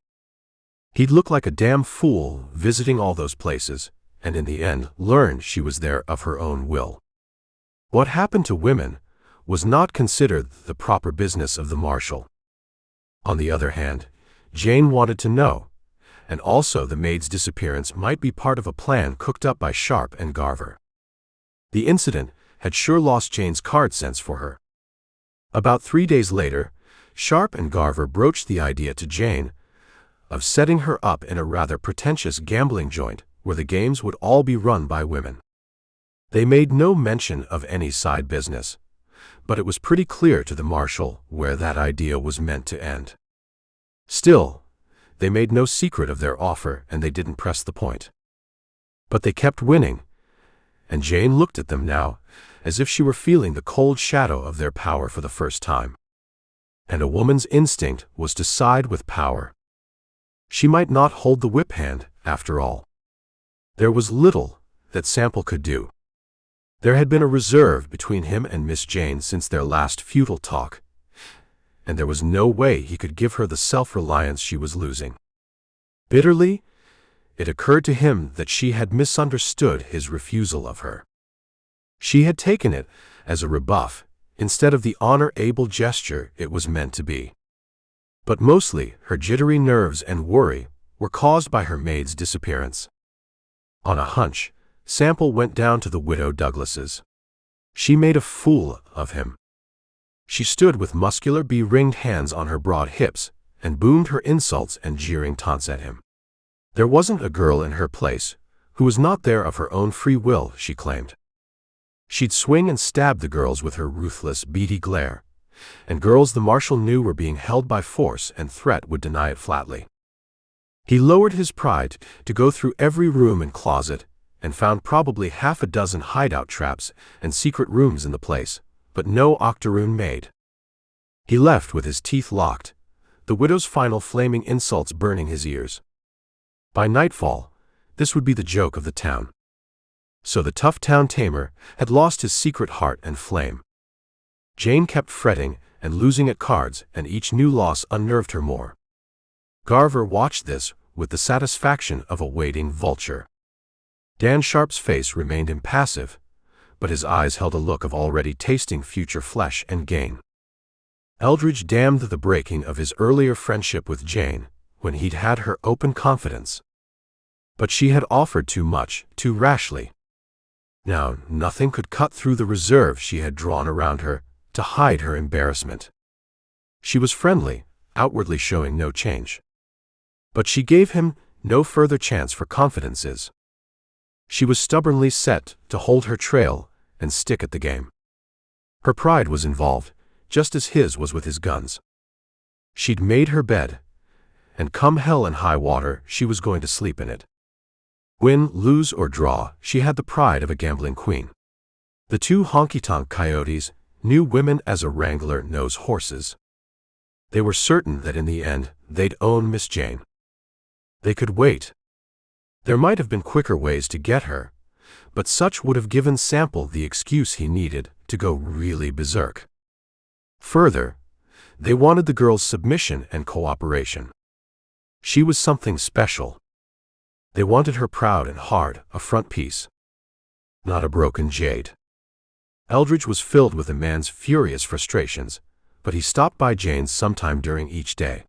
He'd look like a damn fool visiting all those places, and in the end learned she was there of her own will. What happened to women was not considered the proper business of the marshal. On the other hand, Jane wanted to know, and also the maid's disappearance might be part of a plan cooked up by Sharp and Garver. The incident had sure lost Jane's card sense for her. About 3 days later, Sharp and Garver broached the idea to Jane of setting her up in a rather pretentious gambling joint where the games would all be run by women. They made no mention of any side business, but it was pretty clear to the marshal where that idea was meant to end. Still, they made no secret of their offer and they didn't press the point. But they kept winning, and Jane looked at them now as if she were feeling the cold shadow of their power for the first time. And a woman's instinct was to side with power. She might not hold the whip hand, after all. There was little that Sample could do. There had been a reserve between him and Miss Jane since their last futile talk, and there was no way he could give her the self-reliance she was losing. Bitterly, it occurred to him that she had misunderstood his refusal of her. She had taken it as a rebuff instead of the honor-able gesture it was meant to be. But mostly, her jittery nerves and worry were caused by her maid's disappearance. On a hunch, Sample went down to the widow Douglas's. She made a fool of him. She stood with muscular be-ringed hands on her broad hips and boomed her insults and jeering taunts at him. There wasn't a girl in her place who was not there of her own free will, she claimed. She'd swing and stab the girls with her ruthless, beady glare, and girls the marshal knew were being held by force and threat would deny it flatly. He lowered his pride to go through every room and closet and found probably half a dozen hideout traps and secret rooms in the place, but no octoroon maid. He left with his teeth locked, the widow's final flaming insults burning his ears. By nightfall, this would be the joke of the town. So the tough town tamer had lost his secret heart and flame. Jane kept fretting and losing at cards, and each new loss unnerved her more. Garver watched this with the satisfaction of a waiting vulture. Dan Sharp's face remained impassive, but his eyes held a look of already tasting future flesh and gain. Eldridge damned the breaking of his earlier friendship with Jane when he'd had her open confidence. But she had offered too much, too rashly. Now nothing could cut through the reserve she had drawn around her to hide her embarrassment. She was friendly, outwardly showing no change. But she gave him no further chance for confidences. She was stubbornly set to hold her trail and stick at the game. Her pride was involved, just as his was with his guns. She'd made her bed, and come hell and high water, she was going to sleep in it. Win, lose, or draw, she had the pride of a gambling queen. The two honky-tonk coyotes knew women as a wrangler knows horses. They were certain that in the end, they'd own Miss Jane. They could wait. There might have been quicker ways to get her, but such would have given Sample the excuse he needed to go really berserk. Further, they wanted the girl's submission and cooperation. She was something special. They wanted her proud and hard, a front piece, not a broken jade. Eldridge was filled with a man's furious frustrations, but he stopped by Jane's sometime during each day.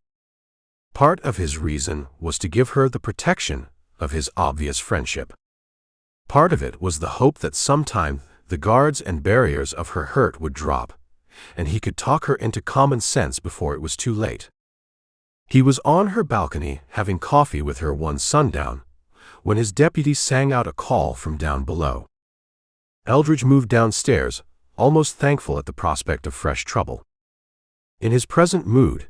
Part of his reason was to give her the protection of his obvious friendship. Part of it was the hope that sometime the guards and barriers of her hurt would drop, and he could talk her into common sense before it was too late. He was on her balcony having coffee with her one sundown, when his deputy sang out a call from down below. Eldridge moved downstairs, almost thankful at the prospect of fresh trouble. In his present mood,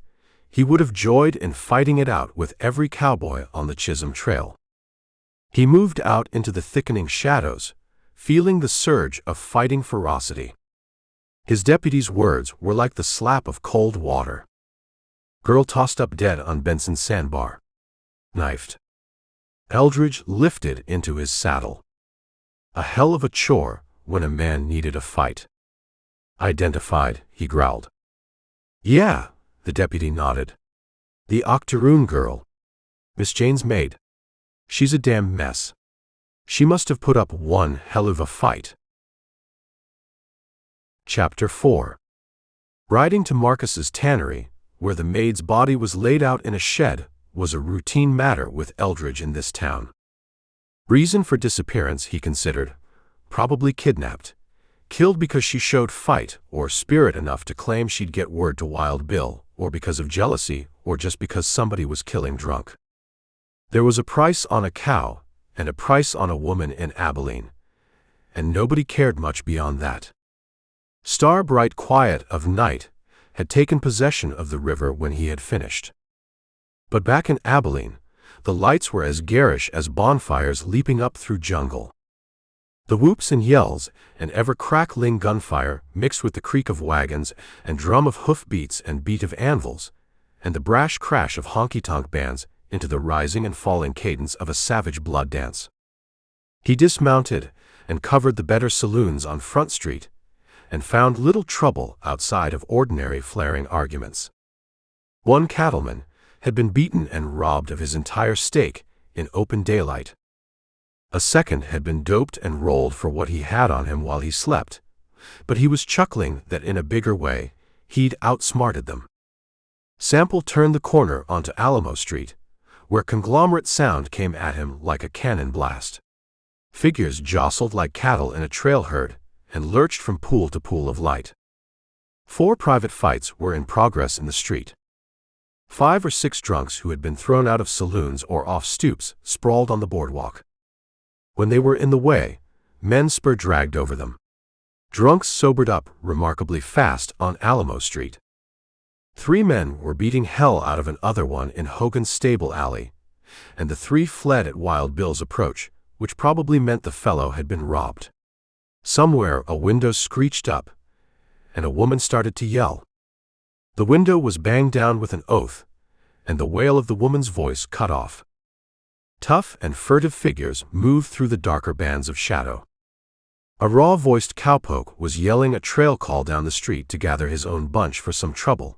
he would have joyed in fighting it out with every cowboy on the Chisholm Trail. He moved out into the thickening shadows, feeling the surge of fighting ferocity. His deputy's words were like the slap of cold water. Girl tossed up dead on Benson's sandbar. Knifed. Eldridge lifted into his saddle. A hell of a chore when a man needed a fight. Identified, he growled. Yeah, the deputy nodded. The octoroon girl. Miss Jane's maid. She's a damn mess. She must have put up one hell of a fight. Chapter 4. Riding to Marcus's tannery, where the maid's body was laid out in a shed, was a routine matter with Eldridge in this town. Reason for disappearance, he considered, probably kidnapped. Killed because she showed fight or spirit enough to claim she'd get word to Wild Bill, or because of jealousy, or just because somebody was killing drunk. There was a price on a cow, and a price on a woman in Abilene, and nobody cared much beyond that. Star Bright Quiet of Night had taken possession of the river when he had finished. But back in Abilene, the lights were as garish as bonfires leaping up through jungle. The whoops and yells and ever-crackling gunfire mixed with the creak of wagons and drum of hoof-beats and beat of anvils, and the brash crash of honky-tonk bands into the rising and falling cadence of a savage blood dance. He dismounted and covered the better saloons on Front Street, and found little trouble outside of ordinary flaring arguments. One cattleman had been beaten and robbed of his entire stake in open daylight. A second had been doped and rolled for what he had on him while he slept, but he was chuckling that in a bigger way he'd outsmarted them. Sample turned the corner onto Alamo Street, where conglomerate sound came at him like a cannon blast. Figures jostled like cattle in a trail herd and lurched from pool to pool of light. 4 private fights were in progress in the street. 5 or 6 drunks who had been thrown out of saloons or off stoops sprawled on the boardwalk. When they were in the way, men spur-dragged over them. Drunks sobered up remarkably fast on Alamo Street. 3 men were beating hell out of an other one in Hogan's Stable Alley, and the 3 fled at Wild Bill's approach, which probably meant the fellow had been robbed. Somewhere a window screeched up, and a woman started to yell. The window was banged down with an oath, and the wail of the woman's voice cut off. Tough and furtive figures moved through the darker bands of shadow. A raw-voiced cowpoke was yelling a trail call down the street to gather his own bunch for some trouble,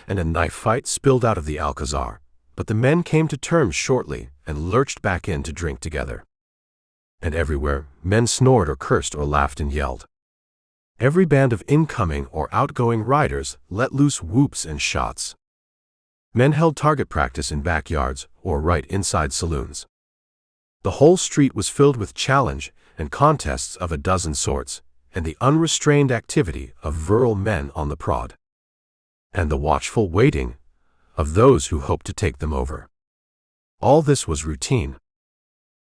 and a knife fight spilled out of the Alcazar, but the men came to terms shortly and lurched back in to drink together. And everywhere, men snored or cursed or laughed and yelled. Every band of incoming or outgoing riders let loose whoops and shots. Men held target practice in backyards or right inside saloons. The whole street was filled with challenge and contests of a dozen sorts, and the unrestrained activity of virile men on the prod, and the watchful waiting of those who hoped to take them over. All this was routine.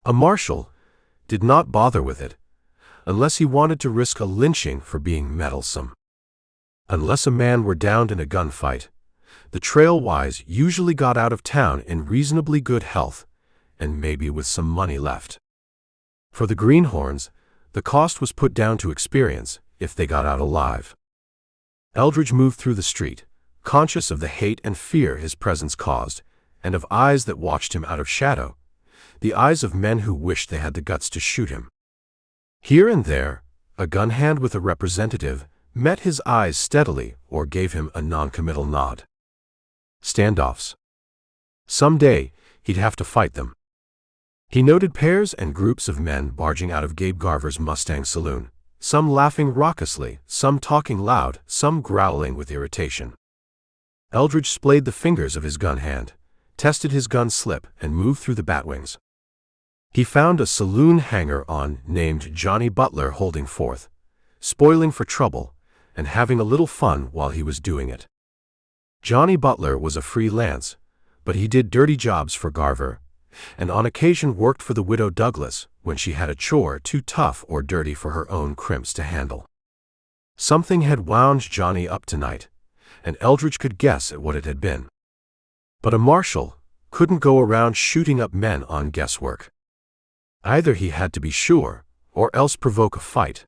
A marshal did not bother with it, unless he wanted to risk a lynching for being meddlesome. Unless a man were downed in a gunfight, the trailwise usually got out of town in reasonably good health, and maybe with some money left. For the greenhorns, the cost was put down to experience if they got out alive. Eldridge moved through the street, conscious of the hate and fear his presence caused, and of eyes that watched him out of shadow, the eyes of men who wished they had the guts to shoot him. Here and there, a gun hand with a representative met his eyes steadily or gave him a noncommittal nod. Standoffs. Someday, he'd have to fight them. He noted pairs and groups of men barging out of Gabe Garver's Mustang saloon, some laughing raucously, some talking loud, some growling with irritation. Eldridge splayed the fingers of his gun hand, tested his gun slip, and moved through the batwings. He found a saloon hanger-on named Johnny Butler holding forth, spoiling for trouble, and having a little fun while he was doing it. Johnny Butler was a freelance, but he did dirty jobs for Garver, and on occasion worked for the widow Douglas when she had a chore too tough or dirty for her own crimps to handle. Something had wound Johnny up tonight, and Eldridge could guess at what it had been. But a marshal couldn't go around shooting up men on guesswork. Either he had to be sure, or else provoke a fight.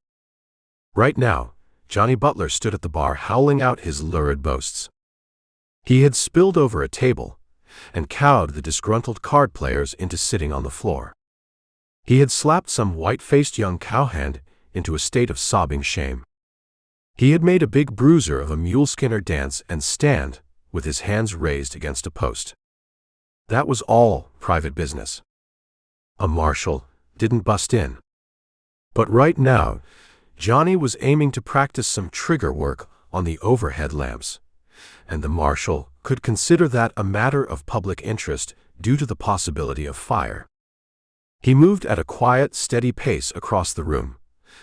Right now, Johnny Butler stood at the bar howling out his lurid boasts. He had spilled over a table and cowed the disgruntled card players into sitting on the floor. He had slapped some white-faced young cowhand into a state of sobbing shame. He had made a big bruiser of a muleskinner dance and stand with his hands raised against a post. That was all private business. A marshal didn't bust in. But right now, Johnny was aiming to practice some trigger work on the overhead lamps, and the marshal could consider that a matter of public interest due to the possibility of fire. He moved at a quiet, steady pace across the room,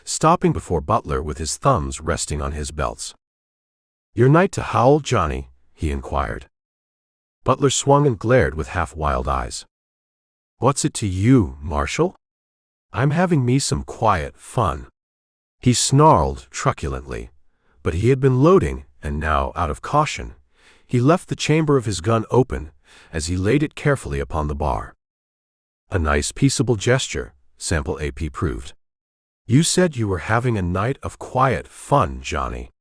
stopping before Butler with his thumbs resting on his belts. "Your night to howl, Johnny?" he inquired. Butler swung and glared with half-wild eyes. "What's it to you, Marshal? I'm having me some quiet fun." He snarled truculently, but he had been loading, and now, out of caution, he left the chamber of his gun open as he laid it carefully upon the bar. A nice, peaceable gesture, Sample AP proved. "You said you were having a night of quiet fun, Johnny.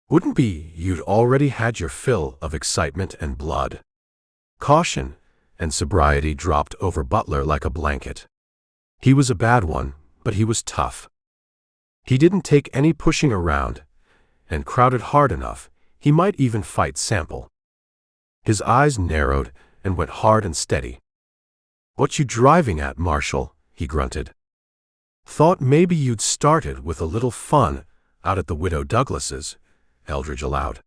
Wouldn't be you'd already had your fill of excitement and blood." Caution and sobriety dropped over Butler like a blanket. He was a bad one, but he was tough. He didn't take any pushing around, and crowded hard enough, he might even fight Sample. His eyes narrowed and went hard and steady. "What you driving at, Marshal?" he grunted. "Thought maybe you'd started with a little fun out at the Widow Douglas's," Eldridge allowed.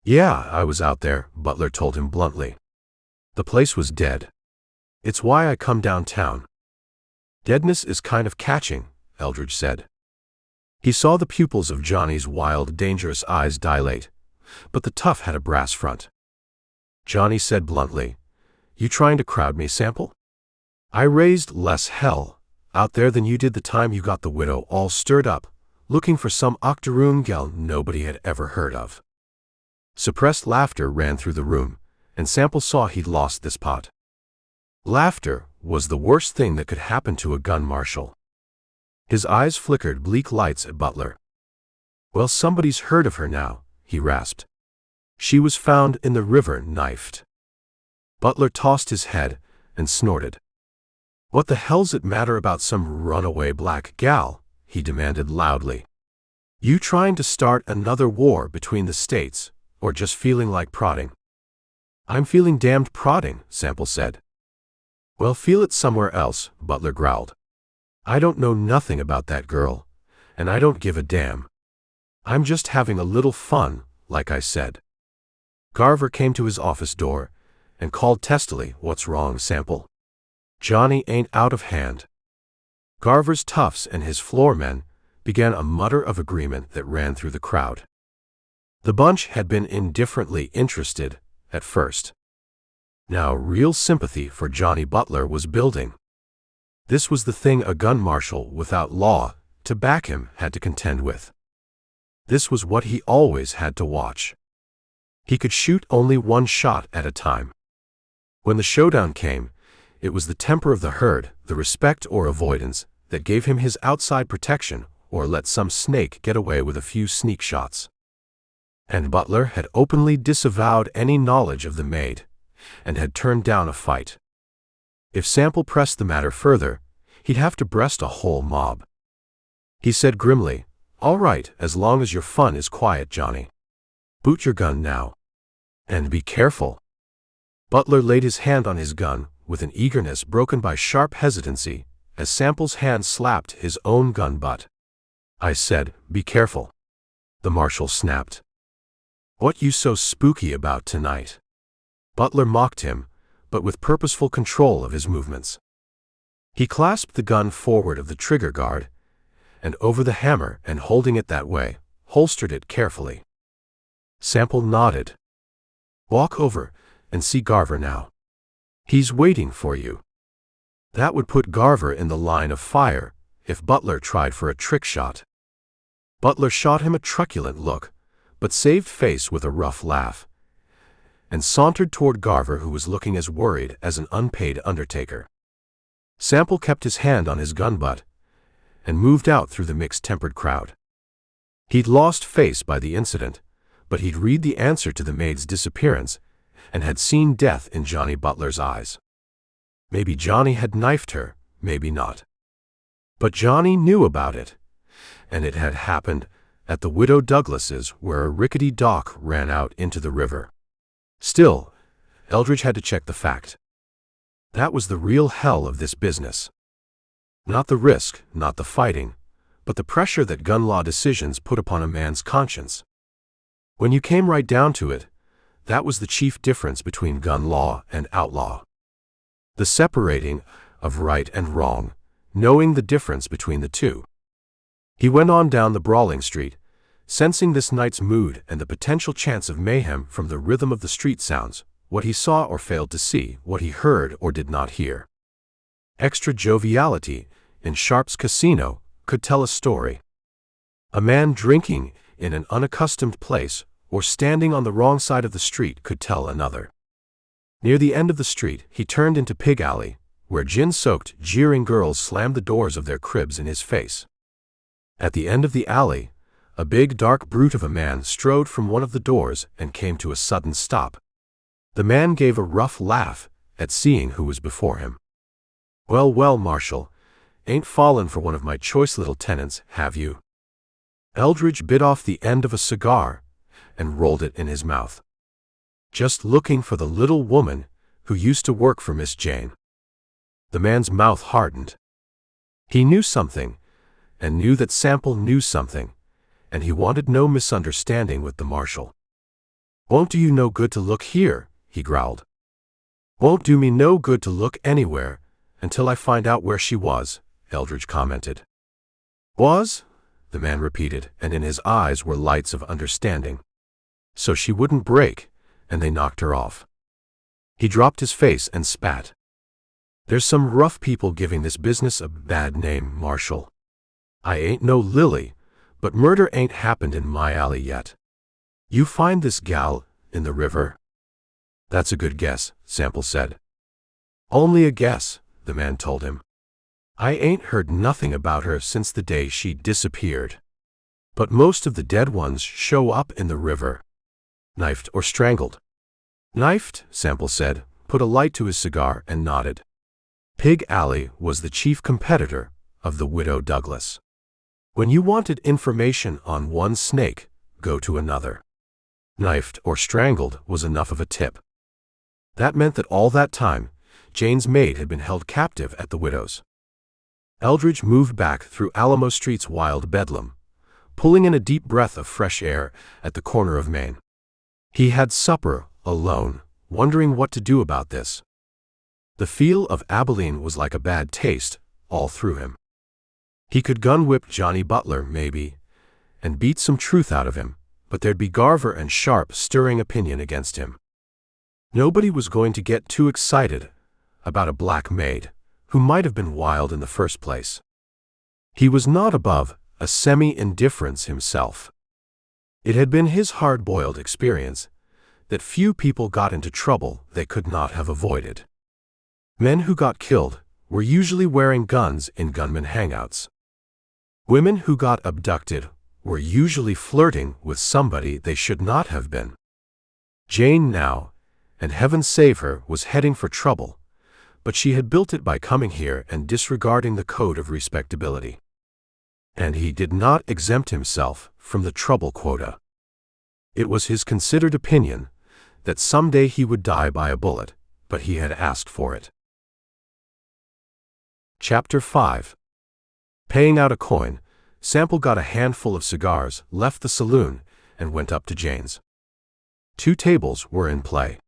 "Yeah, I was out there," Butler told him bluntly. "The place was dead. It's why I come downtown." "Deadness is kind of catching," Eldridge said. He saw the pupils of Johnny's wild, dangerous eyes dilate, but the tough had a brass front. Johnny said bluntly, "You trying to crowd me, Sample? I raised less hell out there than you did the time you got the widow all stirred up, looking for some octoroon gal nobody had ever heard of." Suppressed laughter ran through the room, and Sample saw he'd lost this pot. Laughter was the worst thing that could happen to a gun marshal. His eyes flickered bleak lights at Butler. "Well, somebody's heard of her now," he rasped. "She was found in the river knifed." Butler tossed his head and snorted. "What the hell's it matter about some runaway black gal?" he demanded loudly. "You trying to start another war between the states, or just feeling like prodding?" "I'm feeling damned prodding," Sample said. "Well, feel it somewhere else," Butler growled. "I don't know nothing about that girl, and I don't give a damn. I'm just having a little fun, like I said." Garver came to his office door and called testily, "What's wrong, Sample? Johnny ain't out of hand." Garver's toughs and his floor men began a mutter of agreement that ran through the crowd. The bunch had been indifferently interested at first. Now real sympathy for Johnny Butler was building. This was the thing a gun marshal without law to back him had to contend with. This was what he always had to watch. He could shoot only one shot at a time. When the showdown came, it was the temper of the herd, the respect or avoidance, that gave him his outside protection or let some snake get away with a few sneak shots. And Butler had openly disavowed any knowledge of the maid, and had turned down a fight. If Sample pressed the matter further, he'd have to breast a whole mob. He said grimly, "All right, as long as your fun is quiet, Johnny. Boot your gun now. And be careful." Butler laid his hand on his gun with an eagerness broken by sharp hesitancy as Sample's hand slapped his own gun butt. "I said, be careful," the marshal snapped. "What you so spooky about tonight?" Butler mocked him, but with purposeful control of his movements. He clasped the gun forward of the trigger guard and over the hammer, and holding it that way, holstered it carefully. Sample nodded. "Walk over and see Garver now. He's waiting for you." That would put Garver in the line of fire if Butler tried for a trick shot. Butler shot him a truculent look, but saved face with a rough laugh, and sauntered toward Garver, who was looking as worried as an unpaid undertaker. Sample kept his hand on his gun butt and moved out through the mixed-tempered crowd. He'd lost face by the incident, but he'd read the answer to the maid's disappearance and had seen death in Johnny Butler's eyes. Maybe Johnny had knifed her, maybe not. But Johnny knew about it, and it had happened at the Widow Douglas's, where a rickety dock ran out into the river. Still, Eldridge had to check the fact. That was the real hell of this business. Not the risk, not the fighting, but the pressure that gun law decisions put upon a man's conscience. When you came right down to it, that was the chief difference between gun law and outlaw. The separating of right and wrong, knowing the difference between the two. He went on down the brawling street, sensing this night's mood and the potential chance of mayhem from the rhythm of the street sounds, what he saw or failed to see, what he heard or did not hear. Extra joviality in Sharp's casino could tell a story. A man drinking in an unaccustomed place or standing on the wrong side of the street could tell another. Near the end of the street, he turned into Pig Alley, where gin-soaked, jeering girls slammed the doors of their cribs in his face. At the end of the alley, a big dark brute of a man strode from one of the doors and came to a sudden stop. The man gave a rough laugh at seeing who was before him. "Well, well, Marshal, ain't fallen for one of my choice little tenants, have you?" Eldridge bit off the end of a cigar and rolled it in his mouth. Just looking for the little woman who used to work for Miss Jane. The man's mouth hardened. He knew something, and knew that Sample knew something, and he wanted no misunderstanding with the marshal. "Won't do you no good to look here," he growled. "Won't do me no good to look anywhere until I find out where she was," Eldridge commented. "Was?" the man repeated, and in his eyes were lights of understanding. "So she wouldn't break, and they knocked her off." He dropped his face and spat. "There's some rough people giving this business a bad name, Marshal. I ain't no lily, but murder ain't happened in my alley yet. You find this gal in the river?" "That's a good guess," Sample said. "Only a guess," the man told him. "I ain't heard nothing about her since the day she disappeared. But most of the dead ones show up in the river. Knifed or strangled." "Knifed," Sample said, put a light to his cigar and nodded. Pig Alley was the chief competitor of the Widow Douglas. When you wanted information on one snake, go to another. Knifed or strangled was enough of a tip. That meant that all that time, Jane's maid had been held captive at the widow's. Eldridge moved back through Alamo Street's wild bedlam, pulling in a deep breath of fresh air at the corner of Main. He had supper alone, wondering what to do about this. The feel of Abilene was like a bad taste all through him. He could gun-whip Johnny Butler, maybe, and beat some truth out of him, but there'd be Garver and Sharp stirring opinion against him. Nobody was going to get too excited about a black maid, who might have been wild in the first place. He was not above a semi-indifference himself. It had been his hard-boiled experience that few people got into trouble they could not have avoided. Men who got killed were usually wearing guns in gunmen hangouts. Women who got abducted were usually flirting with somebody they should not have been. Jane now, and heaven save her, was heading for trouble, but she had built it by coming here and disregarding the code of respectability. And he did not exempt himself from the trouble quota. It was his considered opinion that someday he would die by a bullet, but he had asked for it. Chapter 5. Paying out a coin, Sample got a handful of cigars, left the saloon, and went up to Jane's. 2 tables were in play.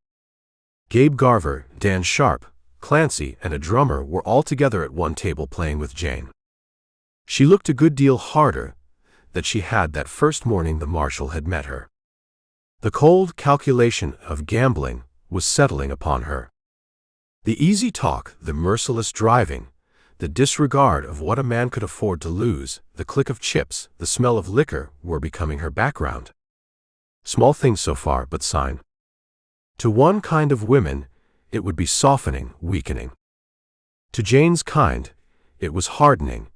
Gabe Garver, Dan Sharp, Clancy, and a drummer were all together at one table playing with Jane. She looked a good deal harder than she had that first morning the marshal had met her. The cold calculation of gambling was settling upon her. The easy talk, the merciless driving, the disregard of what a man could afford to lose, the click of chips, the smell of liquor were becoming her background. Small things so far, but sign. To one kind of women, it would be softening, weakening. To Jane's kind, it was hardening,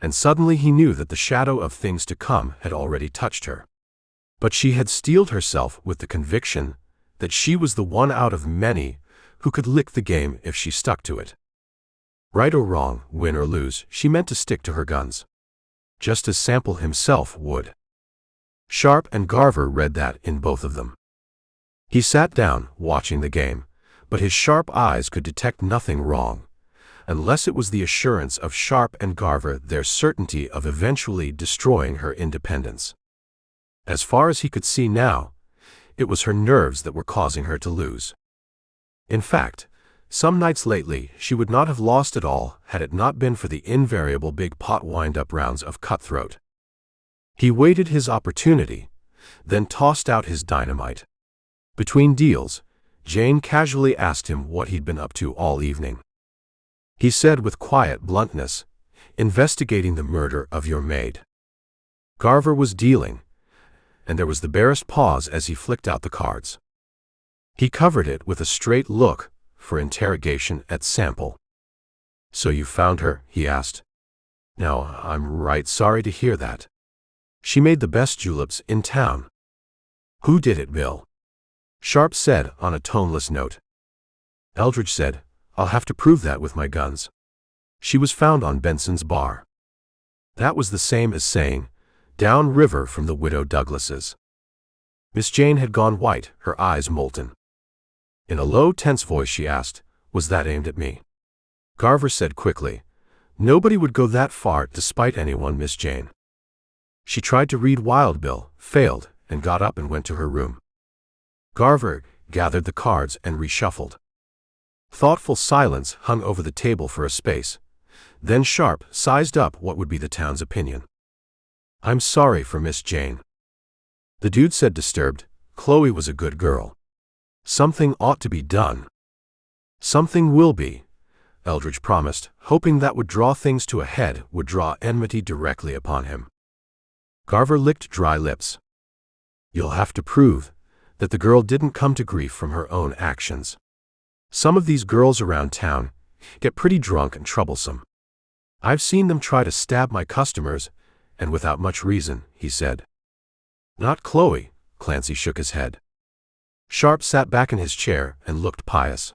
and suddenly he knew that the shadow of things to come had already touched her. But she had steeled herself with the conviction that she was the one out of many who could lick the game if she stuck to it. Right or wrong, win or lose, she meant to stick to her guns. Just as Sample himself would. Sharp and Garver read that in both of them. He sat down, watching the game, but his sharp eyes could detect nothing wrong, unless it was the assurance of Sharp and Garver, their certainty of eventually destroying her independence. As far as he could see now, it was her nerves that were causing her to lose. In fact, some nights lately she would not have lost at all had it not been for the invariable big pot wind-up rounds of Cutthroat. He waited his opportunity, then tossed out his dynamite. Between deals, Jane casually asked him what he'd been up to all evening. He said with quiet bluntness, "Investigating the murder of your maid." Garver was dealing, and there was the barest pause as he flicked out the cards. He covered it with a straight look for interrogation at Sample. "So you found her?" he asked. "Now, I'm right sorry to hear that. She made the best juleps in town." "Who did it, Bill?" Sharp said on a toneless note. Eldridge said, "I'll have to prove that with my guns. She was found on Benson's bar." That was the same as saying, down river from the widow Douglas's. Miss Jane had gone white, her eyes molten. In a low, tense voice she asked, "Was that aimed at me?" Garver said quickly, "Nobody would go that far to spite anyone, Miss Jane." She tried to read Wild Bill, failed, and got up and went to her room. Garver gathered the cards and reshuffled. Thoughtful silence hung over the table for a space. Then Sharp sized up what would be the town's opinion. "I'm sorry for Miss Jane." The dude said disturbed, "Chloe was a good girl. Something ought to be done." "Something will be," Eldridge promised, hoping that would draw things to a head, would draw enmity directly upon him. Garver licked dry lips. "You'll have to prove that the girl didn't come to grief from her own actions. Some of these girls around town get pretty drunk and troublesome. I've seen them try to stab my customers, and without much reason," he said. "Not Chloe," Clancy shook his head. Sharp sat back in his chair and looked pious.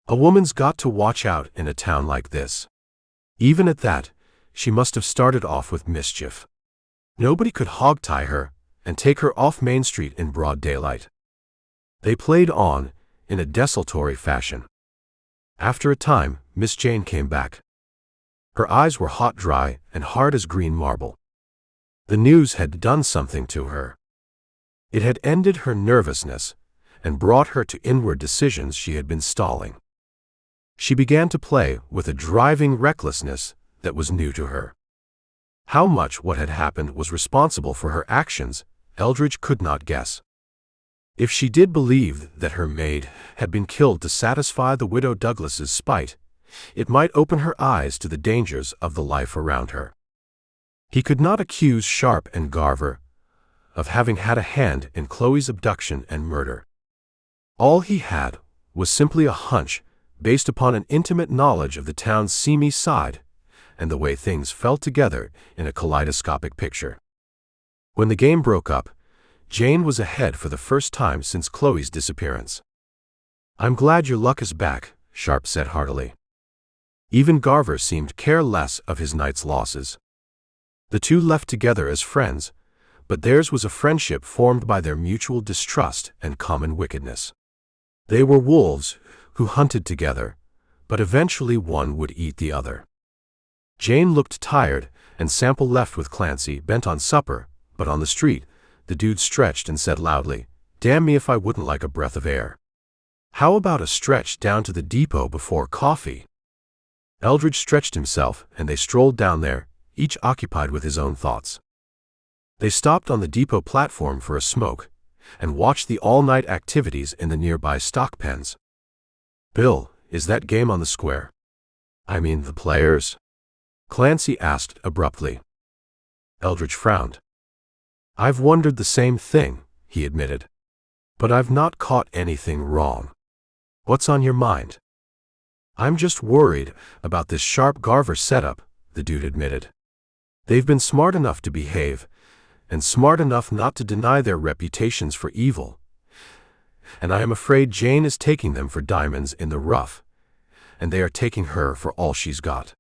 "A woman's got to watch out in a town like this. Even at that, she must have started off with mischief. Nobody could hog-tie her and take her off Main Street in broad daylight." They played on in a desultory fashion. After a time, Miss Jane came back. Her eyes were hot, dry, and hard as green marble. The news had done something to her. It had ended her nervousness and brought her to inward decisions she had been stalling. She began to play with a driving recklessness that was new to her. How much what had happened was responsible for her actions, Eldridge could not guess. If she did believe that her maid had been killed to satisfy the widow Douglas's spite, it might open her eyes to the dangers of the life around her. He could not accuse Sharp and Garver of having had a hand in Chloe's abduction and murder. All he had was simply a hunch based upon an intimate knowledge of the town's seamy side and the way things fell together in a kaleidoscopic picture. When the game broke up, Jane was ahead for the first time since Chloe's disappearance. "I'm glad your luck is back," Sharp said heartily. Even Garver seemed care less of his night's losses. The two left together as friends, but theirs was a friendship formed by their mutual distrust and common wickedness. They were wolves who hunted together, but eventually one would eat the other. Jane looked tired, and Sample left with Clancy, bent on supper, but on the street, the dude stretched and said loudly, "Damn me if I wouldn't like a breath of air. How about a stretch down to the depot before coffee?" Eldridge stretched himself, and they strolled down there, each occupied with his own thoughts. They stopped on the depot platform for a smoke, and watched the all-night activities in the nearby stock pens. "Bill, is that game on the square? I mean the players?" Clancy asked abruptly. Eldridge frowned. "I've wondered the same thing," he admitted. "But I've not caught anything wrong. What's on your mind?" "I'm just worried about this Sharp Garver setup," the dude admitted. "They've been smart enough to behave, and smart enough not to deny their reputations for evil. And I am afraid Jane is taking them for diamonds in the rough, and they are taking her for all she's got."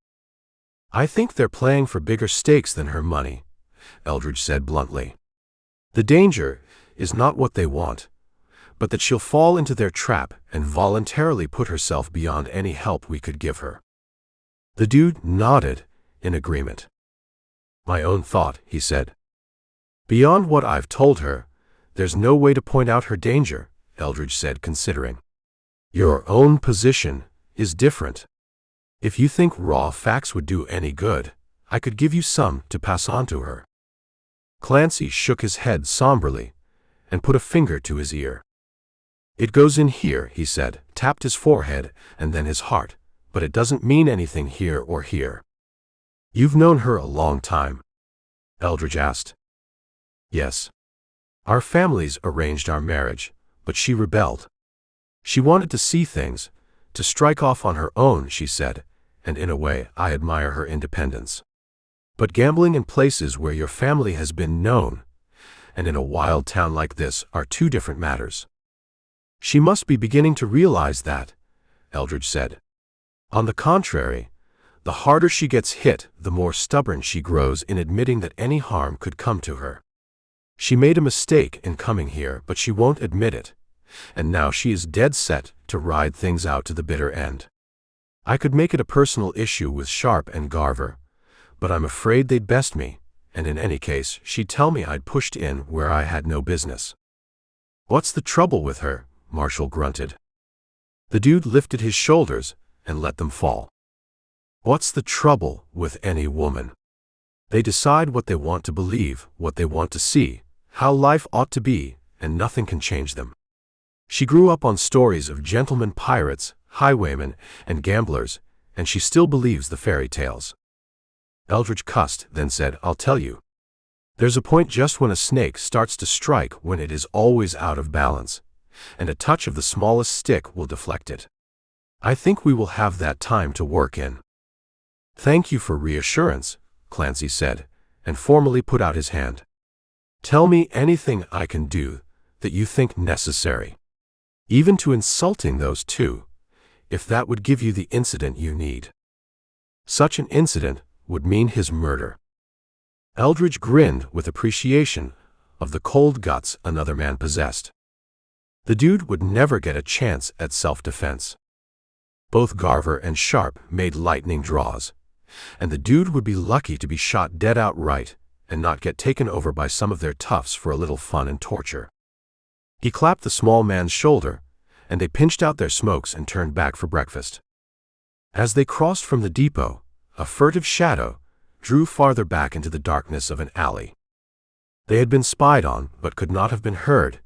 "I think they're playing for bigger stakes than her money," Eldridge said bluntly. "The danger is not what they want, but that she'll fall into their trap and voluntarily put herself beyond any help we could give her." The dude nodded in agreement. "My own thought," he said. "Beyond what I've told her, there's no way to point out her danger," Eldridge said, considering. "Your own position is different. If you think raw facts would do any good, I could give you some to pass on to her." Clancy shook his head somberly and put a finger to his ear. "It goes in here," he said, tapped his forehead and then his heart, "but it doesn't mean anything here or here." "You've known her a long time?" Eldridge asked. "Yes. Our families arranged our marriage, but she rebelled. She wanted to see things, to strike off on her own," she said, "and in a way I admire her independence. But gambling in places where your family has been known, and in a wild town like this, are two different matters." "She must be beginning to realize that," Eldridge said. "On the contrary, The harder she gets hit, the more stubborn she grows in admitting that any harm could come to her. She made a mistake in coming here, but she won't admit it, and now she is dead set to ride things out to the bitter end. I could make it a personal issue with Sharp and Garver, but I'm afraid they'd best me, and in any case, she'd tell me I'd pushed in where I had no business. What's the trouble with her? Marshall grunted. The dude lifted his shoulders and let them fall. What's the trouble with any woman? They decide what they want to believe, what they want to see, how life ought to be, and nothing can change them. She grew up on stories of gentlemen pirates, highwaymen, and gamblers, and she still believes the fairy tales. Eldridge cussed, then said, I'll tell you. There's a point just when a snake starts to strike when it is always out of balance, and a touch of the smallest stick will deflect it. I think we will have that time to work in. Thank you for reassurance, Clancy said, and formally put out his hand. Tell me anything I can do that you think necessary. Even to insulting those two, if that would give you the incident you need. Such an incident would mean his murder. Eldridge grinned with appreciation of the cold guts another man possessed. The dude would never get a chance at self-defense. Both Garver and Sharp made lightning draws, and the dude would be lucky to be shot dead outright and not get taken over by some of their toughs for a little fun and torture. He clapped the small man's shoulder, and they pinched out their smokes and turned back for breakfast. As they crossed from the depot, a furtive shadow drew farther back into the darkness of an alley. They had been spied on, but could not have been heard,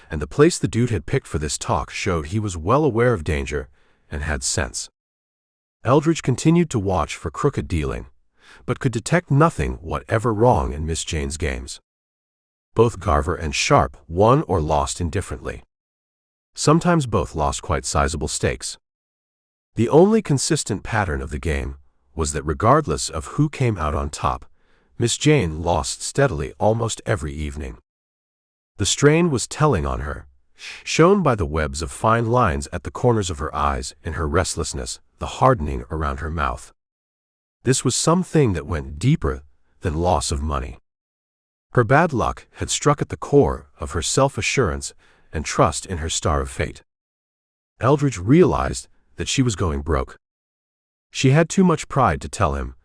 and the place the dude had picked for this talk showed he was well aware of danger and had sense. Eldridge continued to watch for crooked dealing, but could detect nothing whatever wrong in Miss Jane's games. Both Garver and Sharp won or lost indifferently. Sometimes both lost quite sizable stakes. The only consistent pattern of the game was that regardless of who came out on top, Miss Jane lost steadily almost every evening. The strain was telling on her, shown by the webs of fine lines at the corners of her eyes and her restlessness, the hardening around her mouth. This was something that went deeper than loss of money. Her bad luck had struck at the core of her self-assurance and trust in her star of fate. Eldridge realized that she was going broke. She had too much pride to tell him,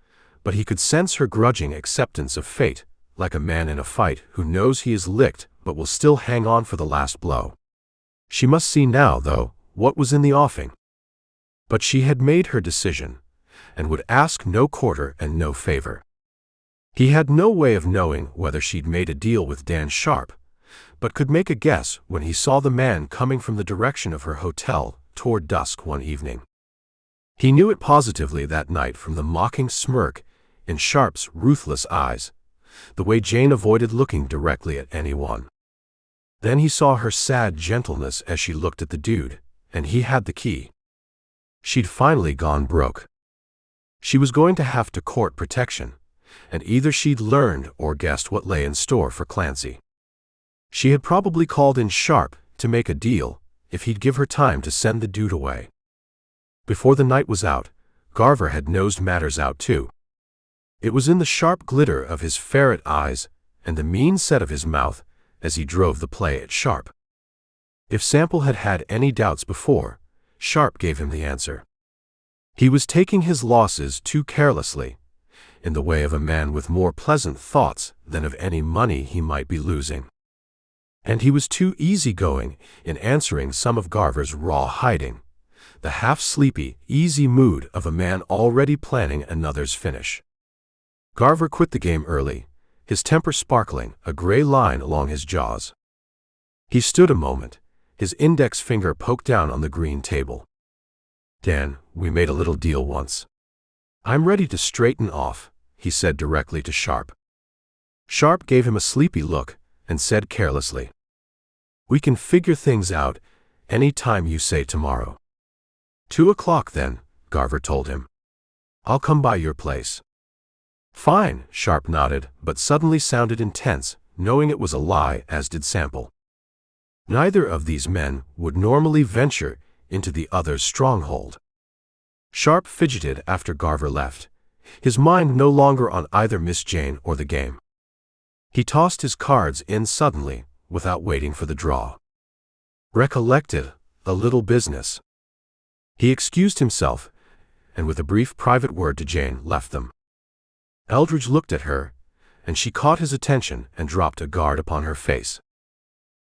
but he could sense her grudging acceptance of fate, like a man in a fight who knows he is licked but will still hang on for the last blow. She must see now, though, what was in the offing. But she had made her decision, and would ask no quarter and no favor. He had no way of knowing whether she'd made a deal with Dan Sharp, but could make a guess when he saw the man coming from the direction of her hotel toward dusk one evening. He knew it positively that night from the mocking smirk in Sharp's ruthless eyes, the way Jane avoided looking directly at anyone. Then he saw her sad gentleness as she looked at the dude, and he had the key. She'd finally gone broke. She was going to have to court protection, and either she'd learned or guessed what lay in store for Clancy. She had probably called in Sharp to make a deal if he'd give her time to send the dude away. Before the night was out, Garver had nosed matters out too. It was in the sharp glitter of his ferret eyes and the mean set of his mouth as he drove the play at Sharp. If Sample had had any doubts before, Sharp gave him the answer. He was taking his losses too carelessly, in the way of a man with more pleasant thoughts than of any money he might be losing. And he was too easygoing in answering some of Garver's raw hiding, the half-sleepy, easy mood of a man already planning another's finish. Garver quit the game early, his temper sparkling, a gray line along his jaws. He stood a moment, his index finger poked down on the green table. Dan, we made a little deal once. I'm ready to straighten off, he said directly to Sharp. Sharp gave him a sleepy look and said carelessly, We can figure things out any time you say tomorrow. 2 o'clock then, Garver told him. I'll come by your place. Fine, Sharp nodded, but suddenly sounded intense, knowing it was a lie, as did Sample. Neither of these men would normally venture into the other's stronghold. Sharp fidgeted after Garver left, his mind no longer on either Miss Jane or the game. He tossed his cards in suddenly, without waiting for the draw. Recollected, a little business. He excused himself, and with a brief private word to Jane, left them. Eldridge looked at her, and she caught his attention and dropped a guard upon her face.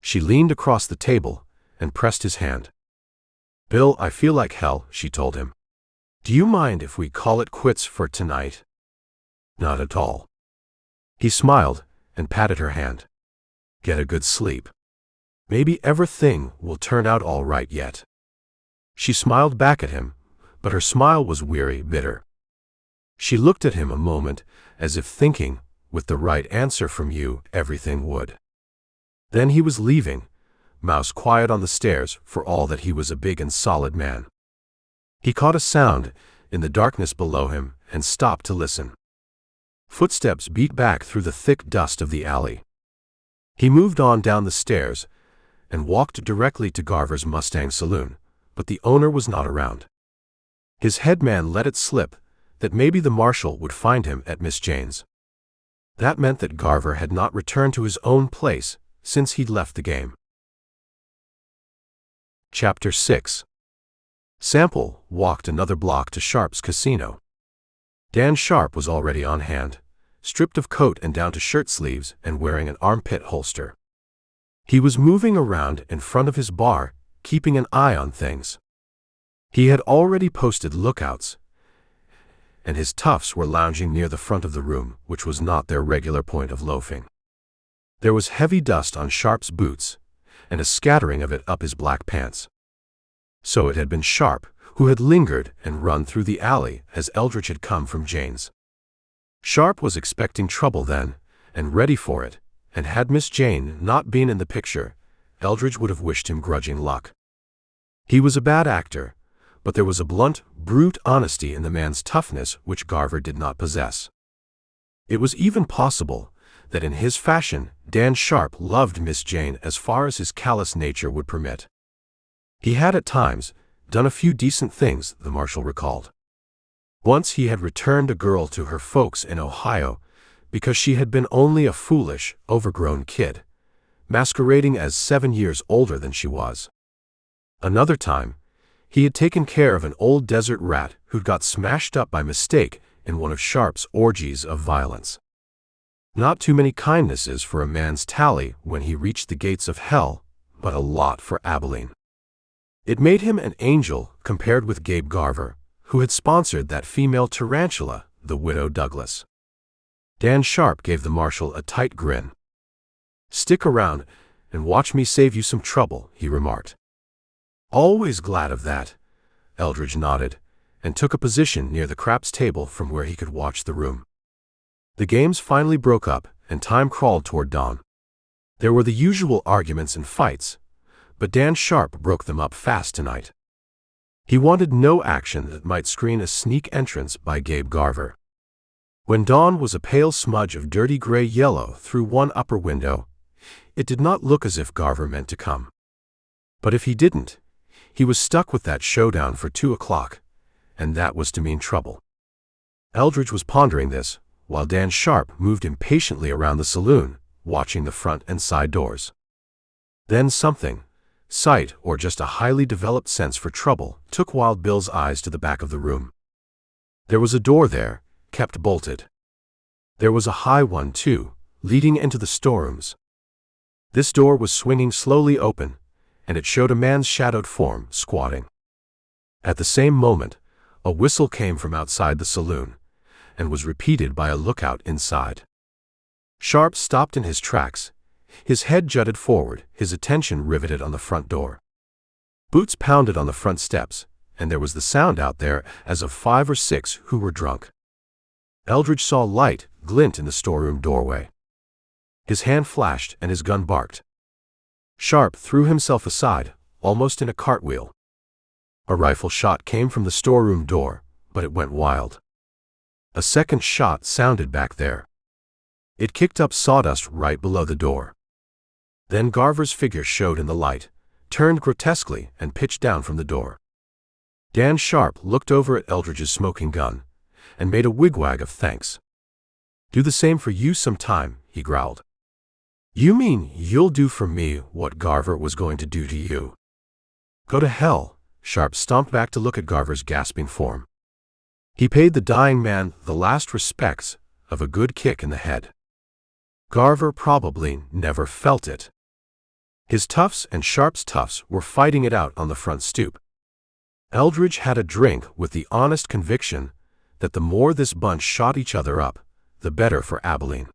She leaned across the table and pressed his hand. "Bill, I feel like hell," she told him. "Do you mind if we call it quits for tonight?" "Not at all." He smiled and patted her hand. "Get a good sleep. Maybe everything will turn out all right yet." She smiled back at him, but her smile was weary, bitter. She looked at him a moment, as if thinking, with the right answer from you, everything would. Then he was leaving, mouse quiet on the stairs for all that he was a big and solid man. He caught a sound in the darkness below him and stopped to listen. Footsteps beat back through the thick dust of the alley. He moved on down the stairs and walked directly to Garver's Mustang Saloon, but the owner was not around. His headman let it slip that maybe the marshal would find him at Miss Jane's. That meant that Garver had not returned to his own place since he'd left the game. Chapter 6. Sample walked another block to Sharp's casino. Dan Sharp was already on hand, stripped of coat and down to shirt sleeves and wearing an armpit holster. He was moving around in front of his bar, keeping an eye on things. He had already posted lookouts, and his toughs were lounging near the front of the room, which was not their regular point of loafing. There was heavy dust on Sharp's boots, and a scattering of it up his black pants. So it had been Sharp who had lingered and run through the alley as Eldridge had come from Jane's. Sharp was expecting trouble then, and ready for it, and had Miss Jane not been in the picture, Eldridge would have wished him grudging luck. He was a bad actor, but there was a blunt, brute honesty in the man's toughness which Garver did not possess. It was even possible that in his fashion Dan Sharp loved Miss Jane as far as his callous nature would permit. He had at times done a few decent things, the marshal recalled. Once he had returned a girl to her folks in Ohio because she had been only a foolish, overgrown kid, masquerading as 7 years older than she was. Another time, he had taken care of an old desert rat who'd got smashed up by mistake in one of Sharp's orgies of violence. Not too many kindnesses for a man's tally when he reached the gates of hell, but a lot for Abilene. It made him an angel compared with Gabe Garver, who had sponsored that female tarantula, the widow Douglas. Dan Sharp gave the marshal a tight grin. "Stick around and watch me save you some trouble," he remarked. "Always glad of that," Eldridge nodded, and took a position near the craps table from where he could watch the room. The games finally broke up, and time crawled toward dawn. There were the usual arguments and fights, but Dan Sharp broke them up fast tonight. He wanted no action that might screen a sneak entrance by Gabe Garver. When dawn was a pale smudge of dirty gray-yellow through one upper window, it did not look as if Garver meant to come. But if he didn't, he was stuck with that showdown for 2 o'clock, and that was to mean trouble. Eldridge was pondering this, while Dan Sharp moved impatiently around the saloon, watching the front and side doors. Then something, sight or just a highly developed sense for trouble, took Wild Bill's eyes to the back of the room. There was a door there, kept bolted. There was a high one, too, leading into the storerooms. This door was swinging slowly open, and it showed a man's shadowed form squatting. At the same moment, a whistle came from outside the saloon, and was repeated by a lookout inside. Sharp stopped in his tracks, his head jutted forward, his attention riveted on the front door. Boots pounded on the front steps, and there was the sound out there as of 5 or 6 who were drunk. Eldridge saw light glint in the storeroom doorway. His hand flashed and his gun barked. Sharp threw himself aside, almost in a cartwheel. A rifle shot came from the storeroom door, but it went wild. A second shot sounded back there. It kicked up sawdust right below the door. Then Garver's figure showed in the light, turned grotesquely and pitched down from the door. Dan Sharp looked over at Eldridge's smoking gun and made a wigwag of thanks. "Do the same for you sometime," he growled. "You mean you'll do for me what Garver was going to do to you?" "Go to hell." Sharp stomped back to look at Garver's gasping form. He paid the dying man the last respects of a good kick in the head. Garver probably never felt it. His toughs and Sharp's toughs were fighting it out on the front stoop. Eldridge had a drink with the honest conviction that the more this bunch shot each other up, the better for Abilene.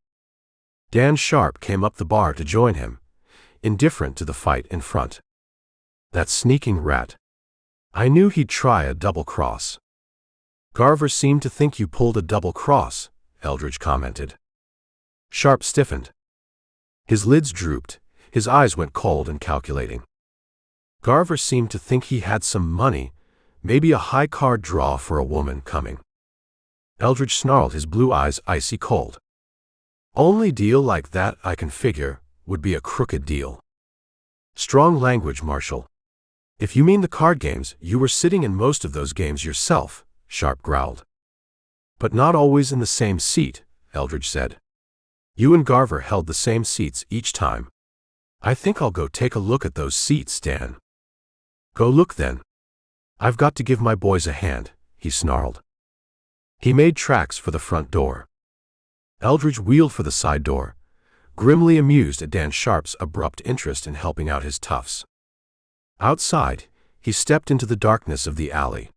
Dan Sharp came up the bar to join him, indifferent to the fight in front. "That sneaking rat. I knew he'd try a double cross." "Garver seemed to think you pulled a double cross," Eldridge commented. Sharp stiffened. His lids drooped, his eyes went cold and calculating. "Garver seemed to think he had some money, maybe a high card draw for a woman coming." Eldridge snarled, his blue eyes icy cold. "Only deal like that I can figure would be a crooked deal." "Strong language, Marshal. If you mean the card games, you were sitting in most of those games yourself," Sharp growled. "But not always in the same seat," Eldridge said. "You and Garver held the same seats each time." "I think I'll go take a look at those seats, Dan." "Go look then. I've got to give my boys a hand," he snarled. He made tracks for the front door. Eldridge wheeled for the side door, grimly amused at Dan Sharp's abrupt interest in helping out his toughs. Outside, he stepped into the darkness of the alley.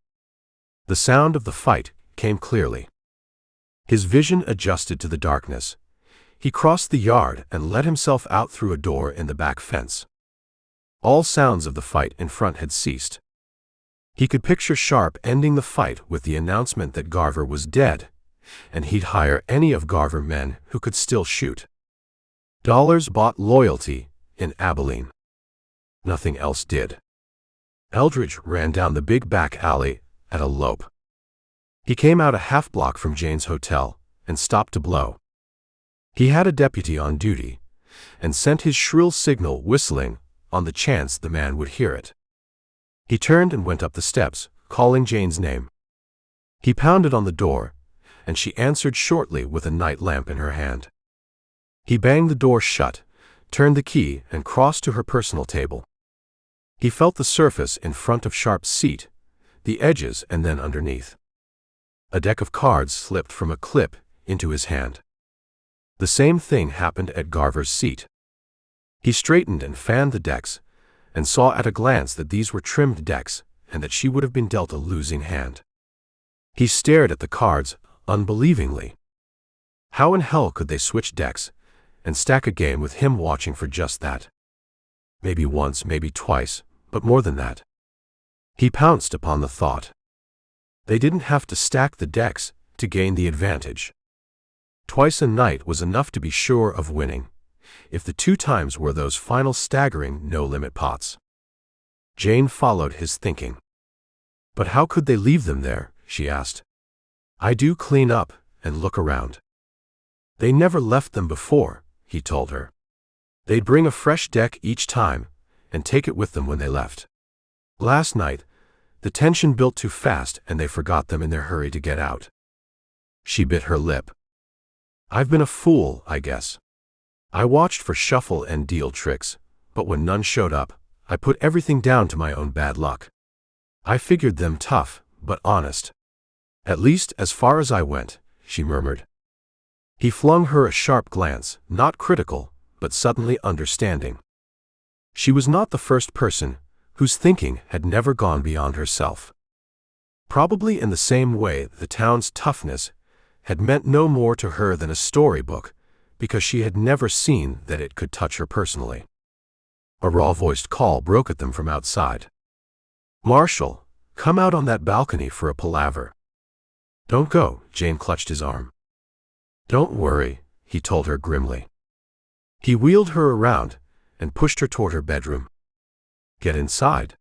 The sound of the fight came clearly. His vision adjusted to the darkness. He crossed the yard and let himself out through a door in the back fence. All sounds of the fight in front had ceased. He could picture Sharp ending the fight with the announcement that Garver was dead, and he'd hire any of Garver men who could still shoot. Dollars bought loyalty in Abilene. Nothing else did. Eldridge ran down the big back alley at a lope. He came out a half-block from Jane's hotel and stopped to blow. He had a deputy on duty, and sent his shrill signal whistling on the chance the man would hear it. He turned and went up the steps, calling Jane's name. He pounded on the door, and she answered shortly with a night lamp in her hand. He banged the door shut, turned the key, and crossed to her personal table. He felt the surface in front of Sharp's seat, the edges and then underneath. A deck of cards slipped from a clip into his hand. The same thing happened at Garver's seat. He straightened and fanned the decks, and saw at a glance that these were trimmed decks, and that she would have been dealt a losing hand. He stared at the cards unbelievingly. How in hell could they switch decks and stack a game with him watching for just that? Maybe once, maybe twice, but more than that. He pounced upon the thought. They didn't have to stack the decks to gain the advantage. Twice a night was enough to be sure of winning, if the 2 times were those final staggering no-limit pots. Jane followed his thinking. "But how could they leave them there?" she asked. "I do clean up and look around." "They never left them before," he told her. "They'd bring a fresh deck each time and take it with them when they left. Last night, the tension built too fast and they forgot them in their hurry to get out." She bit her lip. "I've been a fool, I guess. I watched for shuffle and deal tricks, but when none showed up, I put everything down to my own bad luck. I figured them tough, but honest. At least as far as I went," she murmured. He flung her a sharp glance, not critical, but suddenly understanding. She was not the first person whose thinking had never gone beyond herself. Probably in the same way the town's toughness had meant no more to her than a storybook, because she had never seen that it could touch her personally. A raw-voiced call broke at them from outside. "Marshal, come out on that balcony for a palaver." "Don't go," Jane clutched his arm. "Don't worry," he told her grimly. He wheeled her around and pushed her toward her bedroom. "Get inside."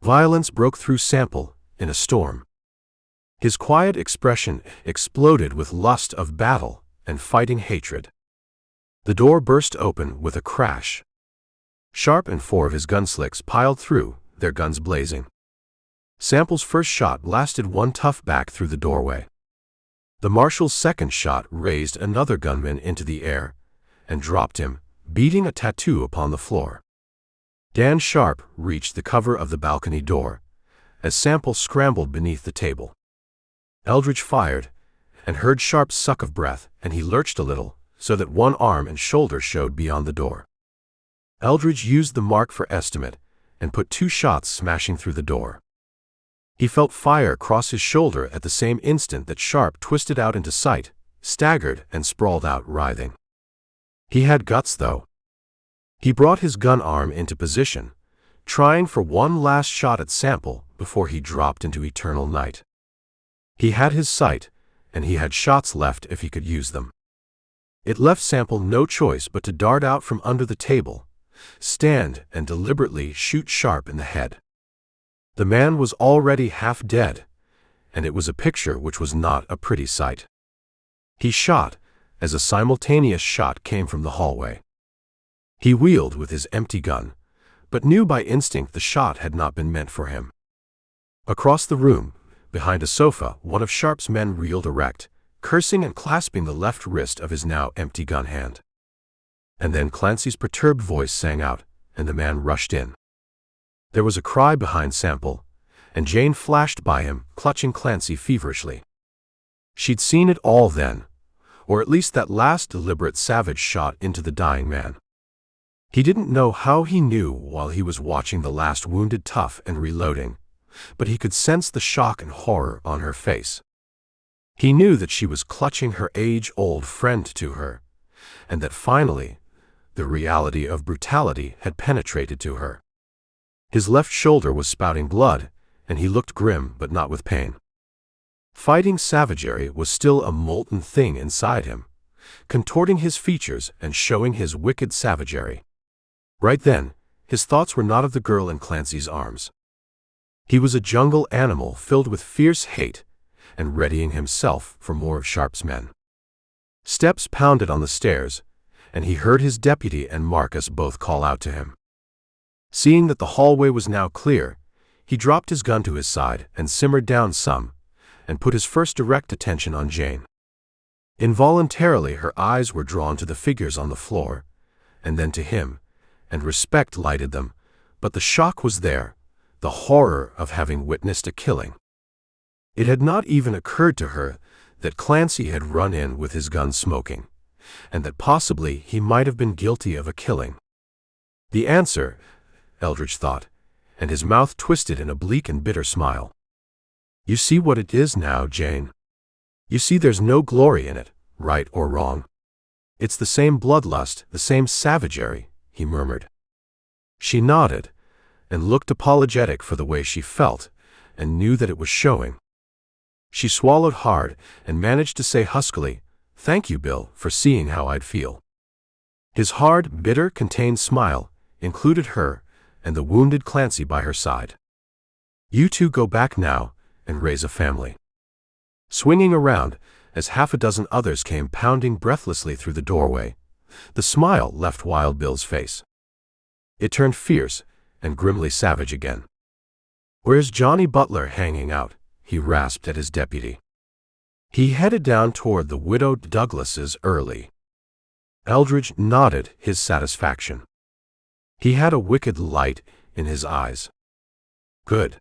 Violence broke through Sample in a storm. His quiet expression exploded with lust of battle and fighting hatred. The door burst open with a crash. Sharp and 4 of his gunslicks piled through, their guns blazing. Sample's first shot blasted one tough back through the doorway. The marshal's second shot raised another gunman into the air and dropped him, beating a tattoo upon the floor. Dan Sharp reached the cover of the balcony door as Sample scrambled beneath the table. Eldridge fired and heard Sharp's suck of breath, and he lurched a little so that one arm and shoulder showed beyond the door. Eldridge used the mark for estimate and put 2 shots smashing through the door. He felt fire cross his shoulder at the same instant that Sharp twisted out into sight, staggered, and sprawled out writhing. He had guts, though. He brought his gun arm into position, trying for one last shot at Sample before he dropped into eternal night. He had his sight, and he had shots left if he could use them. It left Sample no choice but to dart out from under the table, stand, and deliberately shoot Sharp in the head. The man was already half dead, and it was a picture which was not a pretty sight. He shot as a simultaneous shot came from the hallway. He wheeled with his empty gun, but knew by instinct the shot had not been meant for him. Across the room, behind a sofa, one of Sharp's men reeled erect, cursing and clasping the left wrist of his now empty gun hand. And then Clancy's perturbed voice sang out, and the man rushed in. There was a cry behind Sample, and Jane flashed by him, clutching Clancy feverishly. She'd seen it all then, or at least that last deliberate savage shot into the dying man. He didn't know how he knew while he was watching the last wounded tough and reloading, but he could sense the shock and horror on her face. He knew that she was clutching her age-old friend to her, and that finally, the reality of brutality had penetrated to her. His left shoulder was spouting blood, and he looked grim but not with pain. Fighting savagery was still a molten thing inside him, contorting his features and showing his wicked savagery. Right then, his thoughts were not of the girl in Clancy's arms. He was a jungle animal filled with fierce hate and readying himself for more of Sharp's men. Steps pounded on the stairs, and he heard his deputy and Marcus both call out to him. Seeing that the hallway was now clear, he dropped his gun to his side and simmered down some, and put his first direct attention on Jane. Involuntarily her eyes were drawn to the figures on the floor, and then to him, and respect lighted them, but the shock was there, the horror of having witnessed a killing. It had not even occurred to her that Clancy had run in with his gun smoking, and that possibly he might have been guilty of a killing. The answer, Eldridge thought, and his mouth twisted in a bleak and bitter smile. You see what it is now, Jane. You see there's no glory in it, right or wrong. It's the same bloodlust, the same savagery, he murmured. She nodded, and looked apologetic for the way she felt, and knew that it was showing. She swallowed hard, and managed to say huskily, "Thank you, Bill, for seeing how I'd feel." His hard, bitter, contained smile included her, and the wounded Clancy by her side. You two go back now, and raise a family. Swinging around, as half a dozen others came pounding breathlessly through the doorway, the smile left Wild Bill's face. It turned fierce and grimly savage again. "Where's Johnny Butler hanging out?" he rasped at his deputy. He headed down toward the widowed Douglases early. Eldridge nodded his satisfaction. He had a wicked light in his eyes. "Good.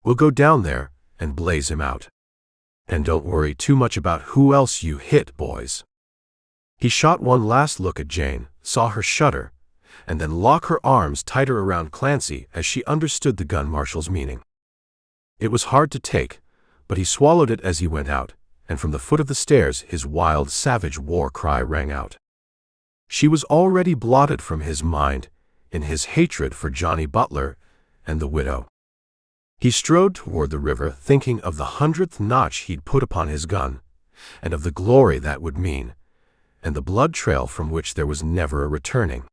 We'll go down there and blaze him out. And don't worry too much about who else you hit, boys." He shot one last look at Jane, saw her shudder, and then lock her arms tighter around Clancy as she understood the gun marshal's meaning. It was hard to take, but he swallowed it as he went out, and from the foot of the stairs his wild, savage war cry rang out. She was already blotted from his mind in his hatred for Johnny Butler and the widow. He strode toward the river, thinking of the 100th notch he'd put upon his gun, and of the glory that would mean, and the blood trail from which there was never a returning.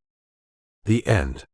The end.